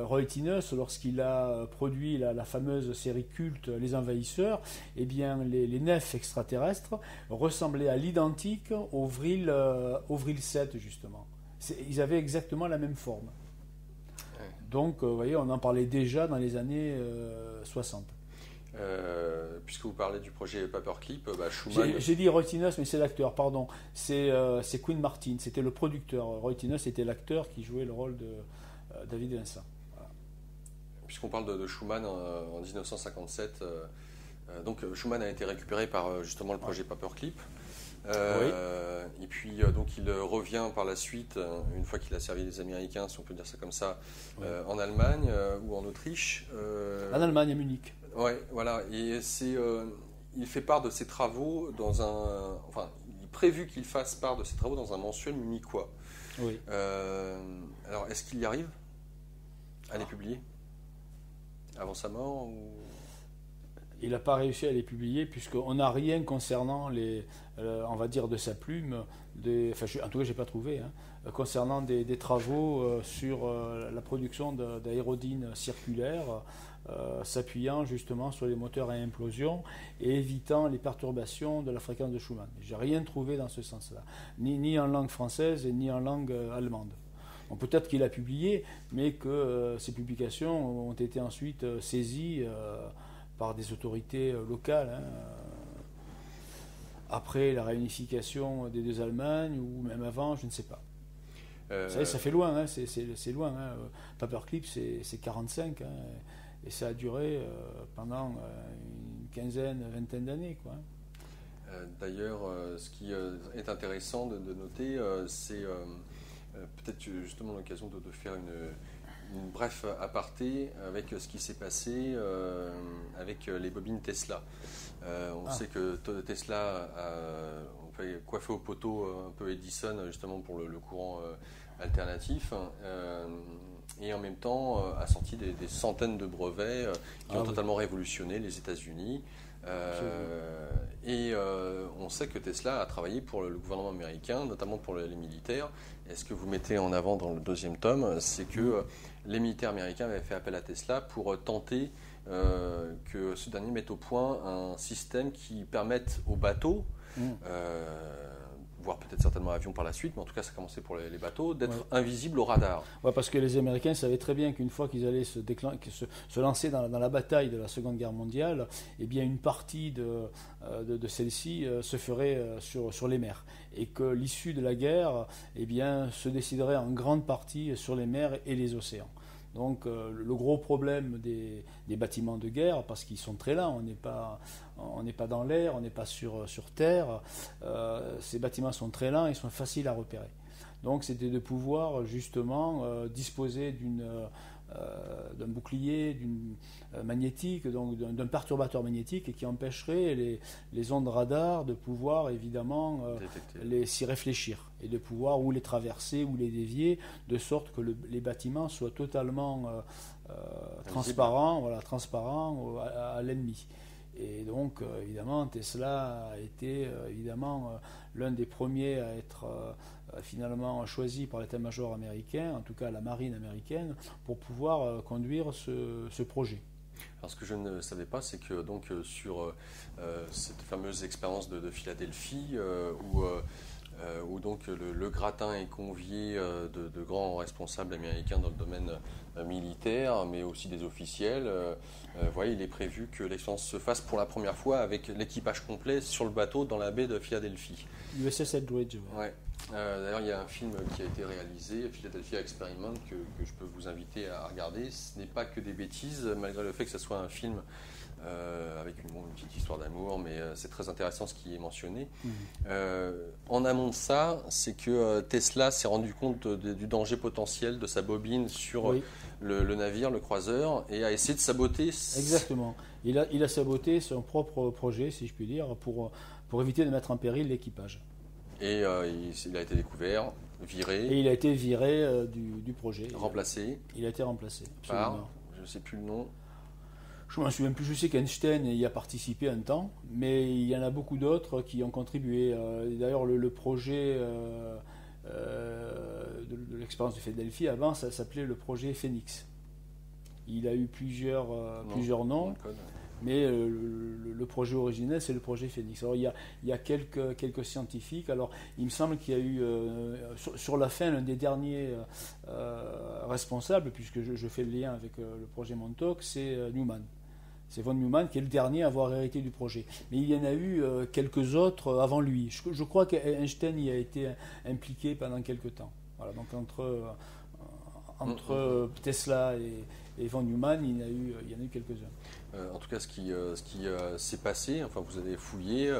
Roy Tines, lorsqu'il a produit la fameuse série culte Les Envahisseurs, eh bien, les nefs extraterrestres ressemblaient à l'identique au Vril 7, justement. Ils avaient exactement la même forme. Ouais. Donc, vous voyez, on en parlait déjà dans les années 60. Puisque vous parlez du projet Paperclip, Schumann... J'ai dit Roy Tines, mais c'est l'acteur, pardon. C'est Quinn Martin, c'était le producteur. Roy Tines était l'acteur qui jouait le rôle de David Vincent. Voilà. Puisqu'on parle de Schumann en 1957, donc Schumann a été récupéré par justement le projet Paperclip. Et puis donc il revient par la suite, une fois qu'il a servi les Américains, si on peut dire ça comme ça, en Allemagne ou en Autriche. En Allemagne, à Munich. Ouais, voilà. Et il fait part de ses travaux enfin, il est prévu qu'il fasse part de ses travaux dans un mensuel munichois. Oui. Alors, est-ce qu'il y arrive à les publier avant sa mort ou... Il n'a pas réussi à les publier puisqu'on n'a rien concernant on va dire de sa plume, en tout cas j'ai pas trouvé, hein, concernant des travaux sur la production d'aérodynes circulaires, s'appuyant justement sur les moteurs à implosion et évitant les perturbations de la fréquence de Schumann. J'ai rien trouvé dans ce sens-là, ni en langue française ni en langue allemande. Bon, peut-être qu'il a publié, mais que ces publications ont été ensuite saisies par des autorités locales, hein, après la réunification des deux Allemagnes, ou même avant, je ne sais pas. Vous savez, ça fait loin, hein, c'est loin. Hein. Paperclip, c'est 45, hein, et ça a duré pendant une quinzaine, vingtaine d'années, quoi. D'ailleurs, ce qui est intéressant de noter, c'est peut-être justement l'occasion de faire une bref aparté avec ce qui s'est passé avec les bobines Tesla. On sait que Tesla a fait coiffer au poteau un peu Edison justement pour le courant alternatif et en même temps a sorti des centaines de brevets qui ont totalement révolutionné les États-Unis. On sait que Tesla a travaillé pour le gouvernement américain, notamment pour les militaires. Et ce que vous mettez en avant dans le deuxième tome, c'est que les militaires américains avaient fait appel à Tesla pour tenter que ce dernier mette au point un système qui permette aux bateaux, voire peut-être certainement avions par la suite, mais en tout cas ça a commencé pour les bateaux, d'être invisibles au radar. Ouais, parce que les Américains savaient très bien qu'une fois qu'ils allaient se lancer dans la bataille de la Seconde Guerre mondiale, eh bien une partie de celle-ci se ferait sur les mers. Et que l'issue de la guerre eh bien, se déciderait en grande partie sur les mers et les océans. Donc le gros problème des bâtiments de guerre, parce qu'ils sont très lents, on n'est pas dans l'air, on n'est pas sur terre, ces bâtiments sont très lents et sont faciles à repérer. Donc c'était de pouvoir justement disposer d'un bouclier magnétique, donc d'un perturbateur magnétique qui empêcherait les ondes radar de pouvoir évidemment s'y réfléchir et de pouvoir ou les traverser ou les dévier de sorte que les bâtiments soient totalement transparents à l'ennemi. Et donc évidemment Tesla a été l'un des premiers à être finalement choisi par l'état-major américain, en tout cas la marine américaine, pour pouvoir conduire ce projet. Alors ce que je ne savais pas, c'est que donc sur cette fameuse expérience de Philadelphie, où donc le gratin est convié de grands responsables américains dans le domaine militaire, mais aussi des officiels. Voilà, il est prévu que l'expérience se fasse pour la première fois avec l'équipage complet sur le bateau dans la baie de Philadelphie. USS Eldridge. Ouais. D'ailleurs, il y a un film qui a été réalisé, Philadelphia Experiment, que je peux vous inviter à regarder. Ce n'est pas que des bêtises, malgré le fait que ce soit un film avec une petite histoire d'amour, mais c'est très intéressant ce qui est mentionné. En amont de ça, c'est que Tesla s'est rendu compte du danger potentiel de sa bobine sur le navire, le croiseur, et a essayé de saboter. Exactement. Il a saboté son propre projet, si je puis dire, pour éviter de mettre en péril l'équipage. Et il a été découvert, viré. Et il a été viré du projet. Remplacé. Il a été remplacé. Par, je ne sais plus le nom. Je ne me souviens plus, je sais qu'Einstein y a participé un temps, mais il y en a beaucoup d'autres qui ont contribué. D'ailleurs, le projet de l'expérience de Philadelphie, avant, ça s'appelait le projet Phoenix. Il a eu plusieurs noms, mais le projet originel, c'est le projet Phoenix. Alors, il y a quelques scientifiques. Alors, il me semble qu'il y a eu, sur la fin, l'un des derniers responsables, puisque je fais le lien avec le projet Montauk, c'est Newman. C'est von Neumann qui est le dernier à avoir hérité du projet. Mais il y en a eu quelques autres avant lui. Je crois qu'Einstein y a été impliqué pendant quelques temps. Voilà, donc entre Tesla et von Neumann, il y en a eu quelques-uns. En tout cas, ce qui s'est passé, enfin vous avez fouillé,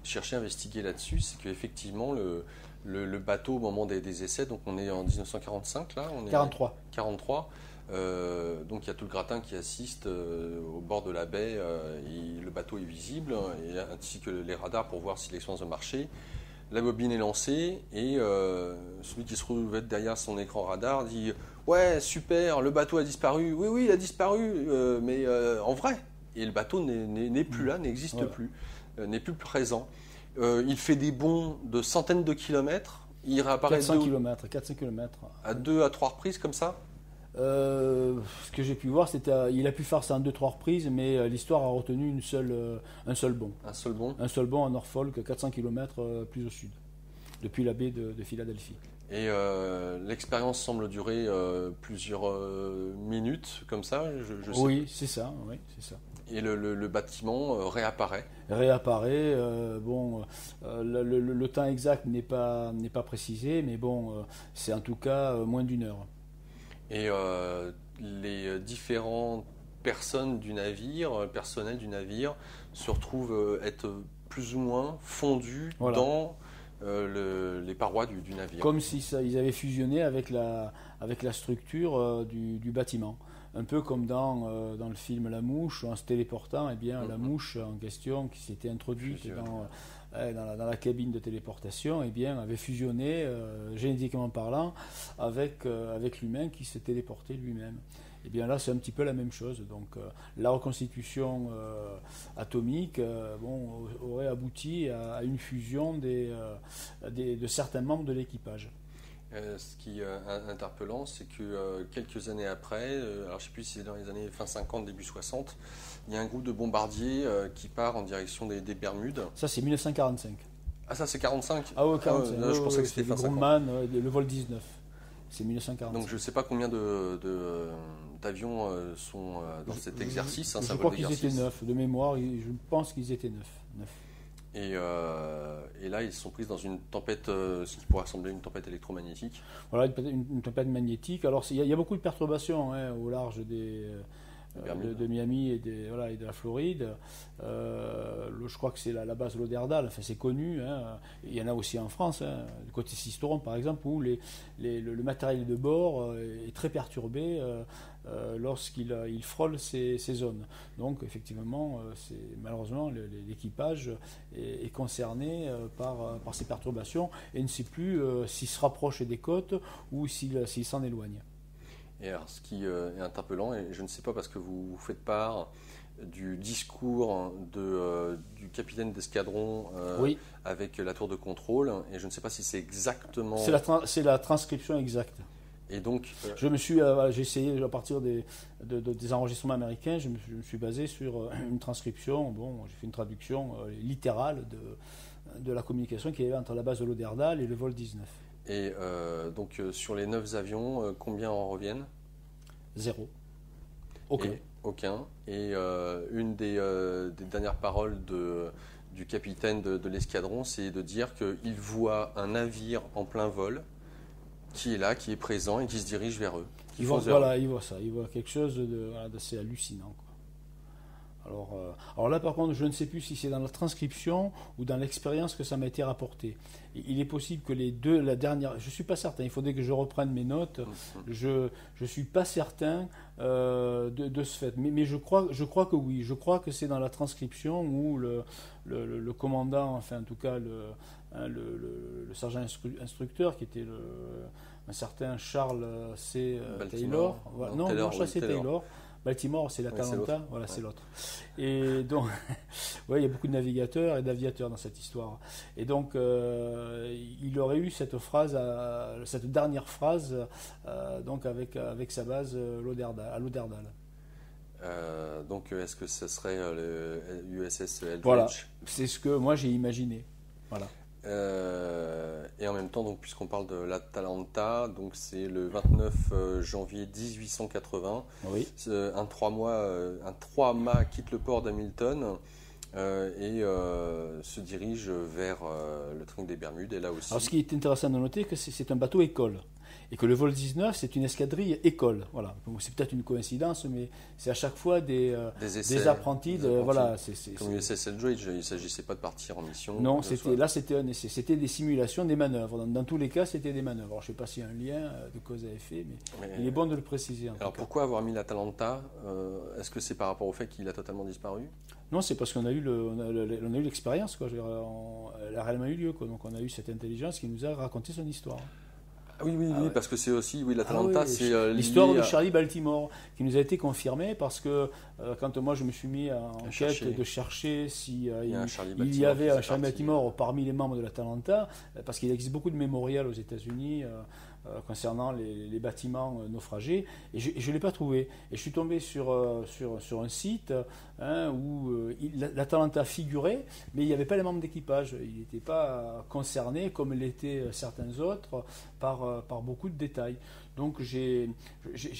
cherché à investiguer là-dessus, c'est qu'effectivement le bateau au moment des essais, donc on est en 1945 là, on est 43. 43. Donc il y a tout le gratin qui assiste au bord de la baie, le bateau est visible, ainsi que les radars pour voir si l'expérience a marché. La bobine est lancée et celui qui se trouve derrière son écran radar dit « Ouais, super, le bateau a disparu. Oui, oui, il a disparu, mais en vrai. » Et le bateau n'est plus là, n'existe plus, n'est plus présent. Il fait des bonds de centaines de kilomètres. Il réapparaît 400 km. À 2 à 3 reprises comme ça. Ce que j'ai pu voir, il a pu faire ça en 2-3 reprises, mais l'histoire a retenu un seul bond. Un seul bond. Un seul bond à Norfolk, 400 km plus au sud, depuis la baie de Philadelphie. Et l'expérience semble durer plusieurs minutes, comme ça. Oui, c'est ça. Et le bâtiment réapparaît. Réapparaît. Le temps exact n'est pas précisé, mais bon, c'est en tout cas moins d'1 heure. Et les différentes personnes du navire, le personnel du navire, se retrouvent être plus ou moins fondus dans les parois du navire. Comme si ils avaient fusionné avec la structure du bâtiment. Un peu comme dans le film La Mouche, en se téléportant, la mouche en question qui s'était introduite dans la cabine de téléportation, avait fusionné, génétiquement parlant, avec l'humain qui s'est téléporté lui-même. Et bien là, c'est un petit peu la même chose. Donc, la reconstitution atomique aurait abouti à une fusion de certains membres de l'équipage. Ce qui est interpellant, c'est que quelques années après, alors je ne sais plus si c'est dans les années fin 50, début 60, il y a un groupe de bombardiers qui part en direction des Bermudes. Ça, c'est 1945. Ah, ça, c'est 45 ? Ah oui, 45. Je pensais que c'était fin 50. Grumman, le vol 19. C'est 1945. Donc je ne sais pas combien d'avions sont dans cet exercice. Je crois qu'ils étaient 9. De mémoire, je pense qu'ils étaient 9. Et là, ils sont pris dans une tempête, ce qui pourrait ressembler à une tempête électromagnétique. Voilà, une tempête magnétique. Alors, il y a beaucoup de perturbations au large de Miami et de la Floride. Je crois que c'est la base Lauderdale, enfin, c'est connu. Il y en a aussi en France, du côté Sisteron par exemple, où le matériel de bord est très perturbé lorsqu'il frôle ces zones. Donc effectivement, malheureusement, l'équipage est concerné par ces perturbations et ne sait plus s'il se rapproche des côtes ou s'il s'en éloigne. Et alors, ce qui est interpellant, et je ne sais pas parce que vous faites part du discours du capitaine d'escadron avec la tour de contrôle, et je ne sais pas si c'est exactement... C'est la transcription exacte. Et donc, j'ai essayé à partir des enregistrements américains, je me suis basé sur une transcription. Bon, j'ai fait une traduction littérale de la communication qu'il y avait entre la base de Lauderdale et le vol 19. Et donc sur les 9 avions, combien en reviennent ? 0. Aucun. Et une des dernières paroles du capitaine de l'escadron, c'est de dire qu'il voit un navire en plein vol qui est là, qui est présent et qui se dirige vers eux. Il voit ça, il voit quelque chose d'assez hallucinant, quoi. Alors là, par contre, je ne sais plus si c'est dans la transcription ou dans l'expérience que ça m'a été rapporté. Il est possible que les deux, la dernière, je ne suis pas certain, il faudrait que je reprenne mes notes, je ne suis pas certain de ce fait, mais je crois que oui, je crois que c'est dans la transcription où le commandant, enfin en tout cas le sergent instructeur qui était un certain Charles C. Taylor, c'est Taylor. Baltimore, c'est l'Atalanta, c'est l'autre. Et donc, il y a beaucoup de navigateurs et d'aviateurs dans cette histoire. Et donc, il aurait eu cette dernière phrase, donc avec sa base à Lauderdale. Donc, est-ce que ce serait le USS Eldridge ? Voilà, c'est ce que moi j'ai imaginé. Voilà. Et en même temps, donc, puisqu'on parle de l'Atalanta, donc c'est le 29 janvier 1880. Oui. Un 3 mâts quitte le port d'Hamilton et se dirige vers le triangle des Bermudes. Et là aussi. Alors, ce qui est intéressant de noter, c'est que c'est un bateau école. et que le vol 19 c'est une escadrille école. Voilà. Donc c'est peut-être une coïncidence, mais c'est à chaque fois des apprentis. Voilà, comme USS Eldridge, il ne s'agissait pas de partir en mission. Non, c'était un essai. C'était des simulations, des manœuvres. Dans tous les cas, c'était des manœuvres. Alors, je ne sais pas s'il y a un lien de cause à effet, mais il est bon de le préciser. Alors pourquoi avoir mis l'Atalanta? Est-ce que c'est par rapport au fait qu'il a totalement disparu? Non, c'est parce qu'on a eu l'expérience, quoi. Elle a réellement eu lieu, quoi. Donc on a eu cette intelligence qui nous a raconté son histoire. Oui, parce que c'est aussi, l'Atalanta, c'est l'histoire de Charlie Baltimore, qui nous a été confirmée parce que quand moi je me suis mis en quête de chercher si il y avait un Charlie Baltimore parmi les membres de l'Atalanta, parce qu'il existe beaucoup de mémorials aux États-Unis concernant les bâtiments naufragés, et je ne l'ai pas trouvé. Et je suis tombé sur un site où l'Atalanta figurait, mais il n'y avait pas les membres d'équipage. Il n'était pas concerné comme l'étaient certains autres par beaucoup de détails. Donc j'ai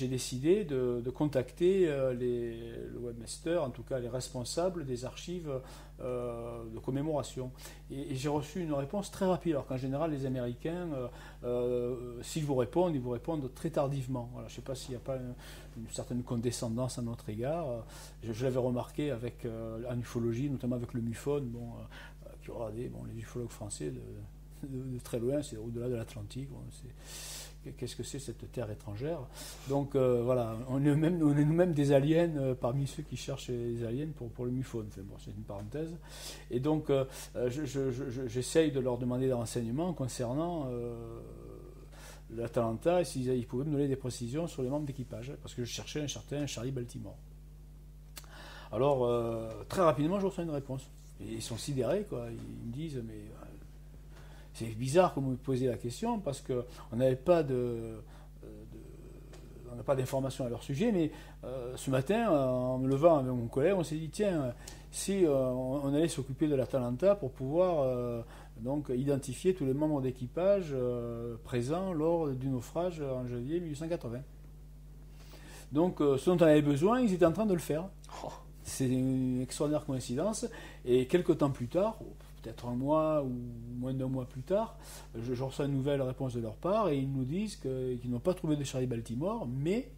décidé de contacter le webmaster, en tout cas les responsables des archives de commémoration. Et j'ai reçu une réponse très rapide, alors qu'en général les Américains, s'ils vous répondent, ils vous répondent très tardivement. Voilà, je ne sais pas s'il n'y a pas une certaine condescendance à notre égard. Je l'avais remarqué en ufologie, notamment avec le MUFON, qui regardait les ufologues français de très loin, c'est au-delà de l'Atlantique. Qu'est-ce que c'est cette terre étrangère? Donc voilà, on est nous-mêmes des aliens parmi ceux qui cherchent les aliens pour le MUFON. Enfin, bon, c'est une parenthèse. Et donc j'essaye de leur demander des renseignements concernant l'Atalanta et s'ils pouvaient me donner des précisions sur les membres d'équipage, parce que je cherchais un certain Charlie Baltimore. Alors très rapidement, je reçois une réponse. Et ils sont sidérés, quoi. Ils me disent, mais c'est bizarre que vous me posiez la question, parce qu'on n'avait pas on n'a pas d'informations à leur sujet, mais ce matin, en me levant avec mon collègue, on s'est dit, tiens, si on allait s'occuper de l'Atalanta pour pouvoir donc identifier tous les membres d'équipage présents lors du naufrage en janvier 1880. Donc ce dont on avait besoin, ils étaient en train de le faire. C'est une extraordinaire coïncidence, et quelques temps plus tard, peut-être un mois ou moins d'un mois plus tard, je reçois une nouvelle réponse de leur part, et ils nous disent qu'ils n'ont pas trouvé de Charlie Baltimore, mais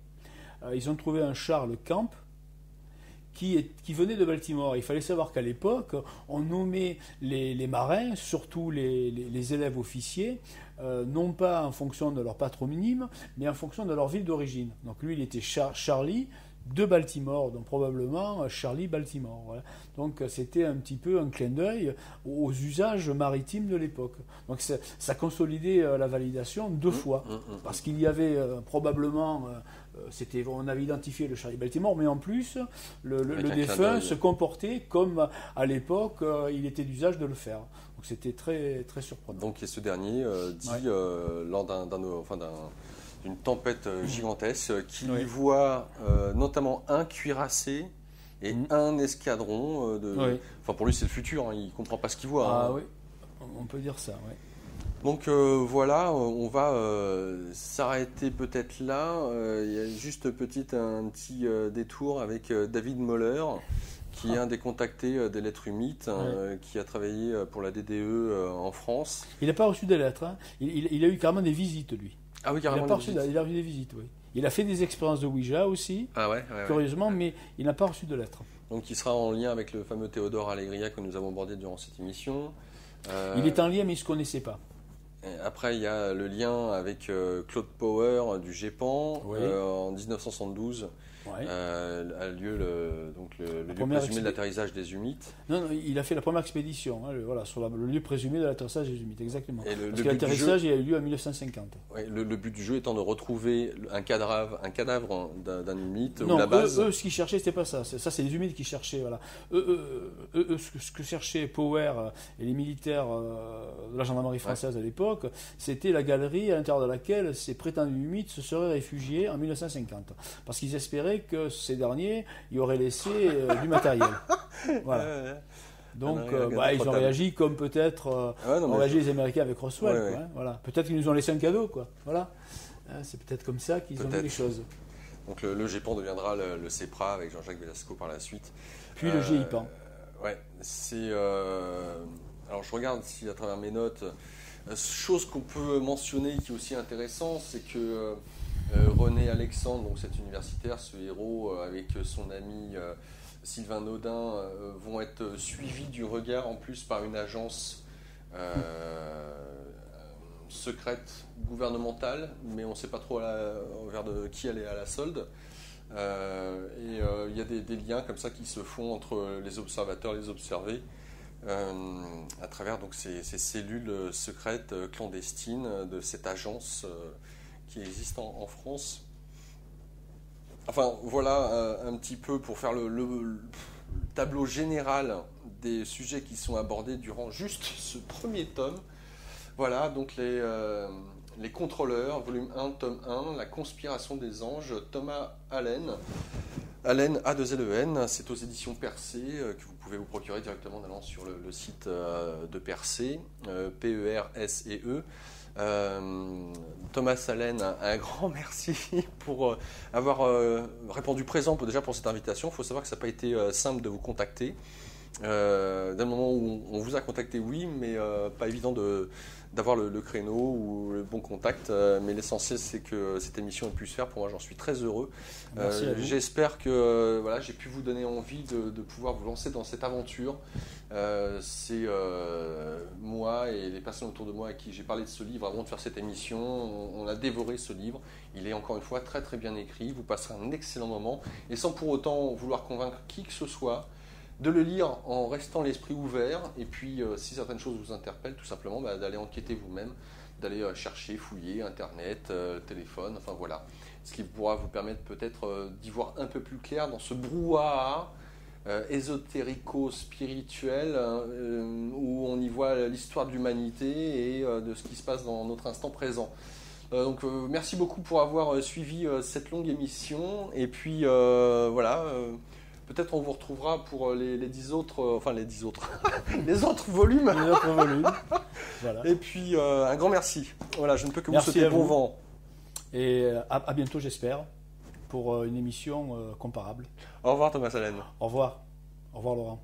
ils ont trouvé un Charles Camp qui venait de Baltimore. Il fallait savoir qu'à l'époque, on nommait les marins, surtout les élèves officiers, non pas en fonction de leur patronyme, mais en fonction de leur ville d'origine. Donc lui, il était Charlie de Baltimore, donc probablement Charlie Baltimore. Voilà. Donc c'était un petit peu un clin d'œil aux usages maritimes de l'époque. Donc ça consolidait la validation deux fois, parce qu'il y avait probablement, on avait identifié le Charlie Baltimore, mais en plus le défunt se comportait comme à l'époque il était d'usage de le faire. Donc c'était très, très surprenant. Donc et ce dernier dit lors d'une tempête gigantesque qui voit notamment un cuirassé et un escadron Enfin, pour lui, c'est le futur, il ne comprend pas ce qu'il voit. Oui, on peut dire ça, oui. Donc voilà, on va s'arrêter peut-être là. Il y a juste un petit détour avec David Moller, qui est un des contactés des lettres humides, qui a travaillé pour la DDE en France. Il n'a pas reçu des lettres, hein. Il a eu carrément des visites, lui. Ah oui, carrément. Il a reçu des visites, oui. Il a fait des expériences de Ouija aussi, curieusement, mais il n'a pas reçu de lettres. Donc il sera en lien avec le fameux Théodore Allegria que nous avons abordé durant cette émission. Il est en lien, mais il ne se connaissait pas. Après, il y a le lien avec Claude Power du GEPAN. En 1972 a lieu le lieu présumé de l'atterrissage des humides. Non, il a fait la première expédition, sur le lieu présumé de l'atterrissage des humides, exactement. Parce que l'atterrissage il a eu lieu en 1950. Le but du jeu étant de retrouver un cadavre d'un humide. Non, la base... eux, ce qu'ils cherchaient, c'était pas ça. Ça, c'est les humides qui cherchaient. Voilà. Ce que cherchaient Power et les militaires de la gendarmerie française à l'époque, c'était la galerie à l'intérieur de laquelle ces prétendus humides se seraient réfugiés en 1950. Parce qu'ils espéraient que ces derniers y auraient laissé du matériel. Voilà. Donc, ils ont réagi comme peut-être ont réagi les Américains avec Roswell. Voilà. Peut-être qu'ils nous ont laissé un cadeau. Voilà. C'est peut-être comme ça qu'ils ont vu les choses. Donc le GEPAN deviendra le CEPRA avec Jean-Jacques Velasco par la suite. Puis le GIPAN. Alors je regarde si à travers mes notes... Chose qu'on peut mentionner qui est aussi intéressant, c'est que René Alexandre, donc cet universitaire, ce héros, avec son ami Sylvain Naudin, vont être suivis du regard en plus par une agence secrète gouvernementale, mais on ne sait pas trop vers de qui elle est à la solde. Il y a des liens comme ça qui se font entre les observateurs et les observés à travers donc, ces cellules secrètes clandestines de cette agence qui existe en France. Enfin voilà un petit peu pour faire le tableau général des sujets qui sont abordés durant juste ce premier tome. Voilà, donc les contrôleurs, volume 1, tome 1, la conspiration des anges, Thomas Allen. Allen, A2LEN, c'est aux éditions Percé, que vous pouvez vous procurer directement en allant sur le site de Percé, P-E-R-S-E-E. Thomas Allen, un grand merci pour avoir répondu présent déjà pour cette invitation. Il faut savoir que ça n'a pas été simple de vous contacter. D'un moment où on vous a contacté, oui, mais pas évident d'avoir le créneau ou le bon contact. Mais l'essentiel, c'est que cette émission ait pu se faire. Pour moi, j'en suis très heureux. J'espère que voilà, j'ai pu vous donner envie de pouvoir vous lancer dans cette aventure. C'est moi et les personnes autour de moi à qui j'ai parlé de ce livre avant de faire cette émission. On a dévoré ce livre. Il est encore une fois très très bien écrit. Vous passerez un excellent moment. Et sans pour autant vouloir convaincre qui que ce soit, de le lire en restant l'esprit ouvert, et puis si certaines choses vous interpellent, tout simplement d'aller enquêter vous-même, d'aller chercher, fouiller, internet, téléphone, enfin voilà. Ce qui pourra vous permettre peut-être d'y voir un peu plus clair dans ce brouhaha ésotérico-spirituel où on y voit l'histoire de l'humanité et de ce qui se passe dans notre instant présent. Donc merci beaucoup pour avoir suivi cette longue émission, et puis voilà. Peut-être on vous retrouvera pour les 10 autres, les autres volumes. Les autres volumes. Voilà. Et puis un grand merci. Voilà, je ne peux que vous souhaiter bon vent. Et à bientôt, j'espère, pour une émission comparable. Au revoir Thomas Allen. Au revoir. Au revoir Laurent.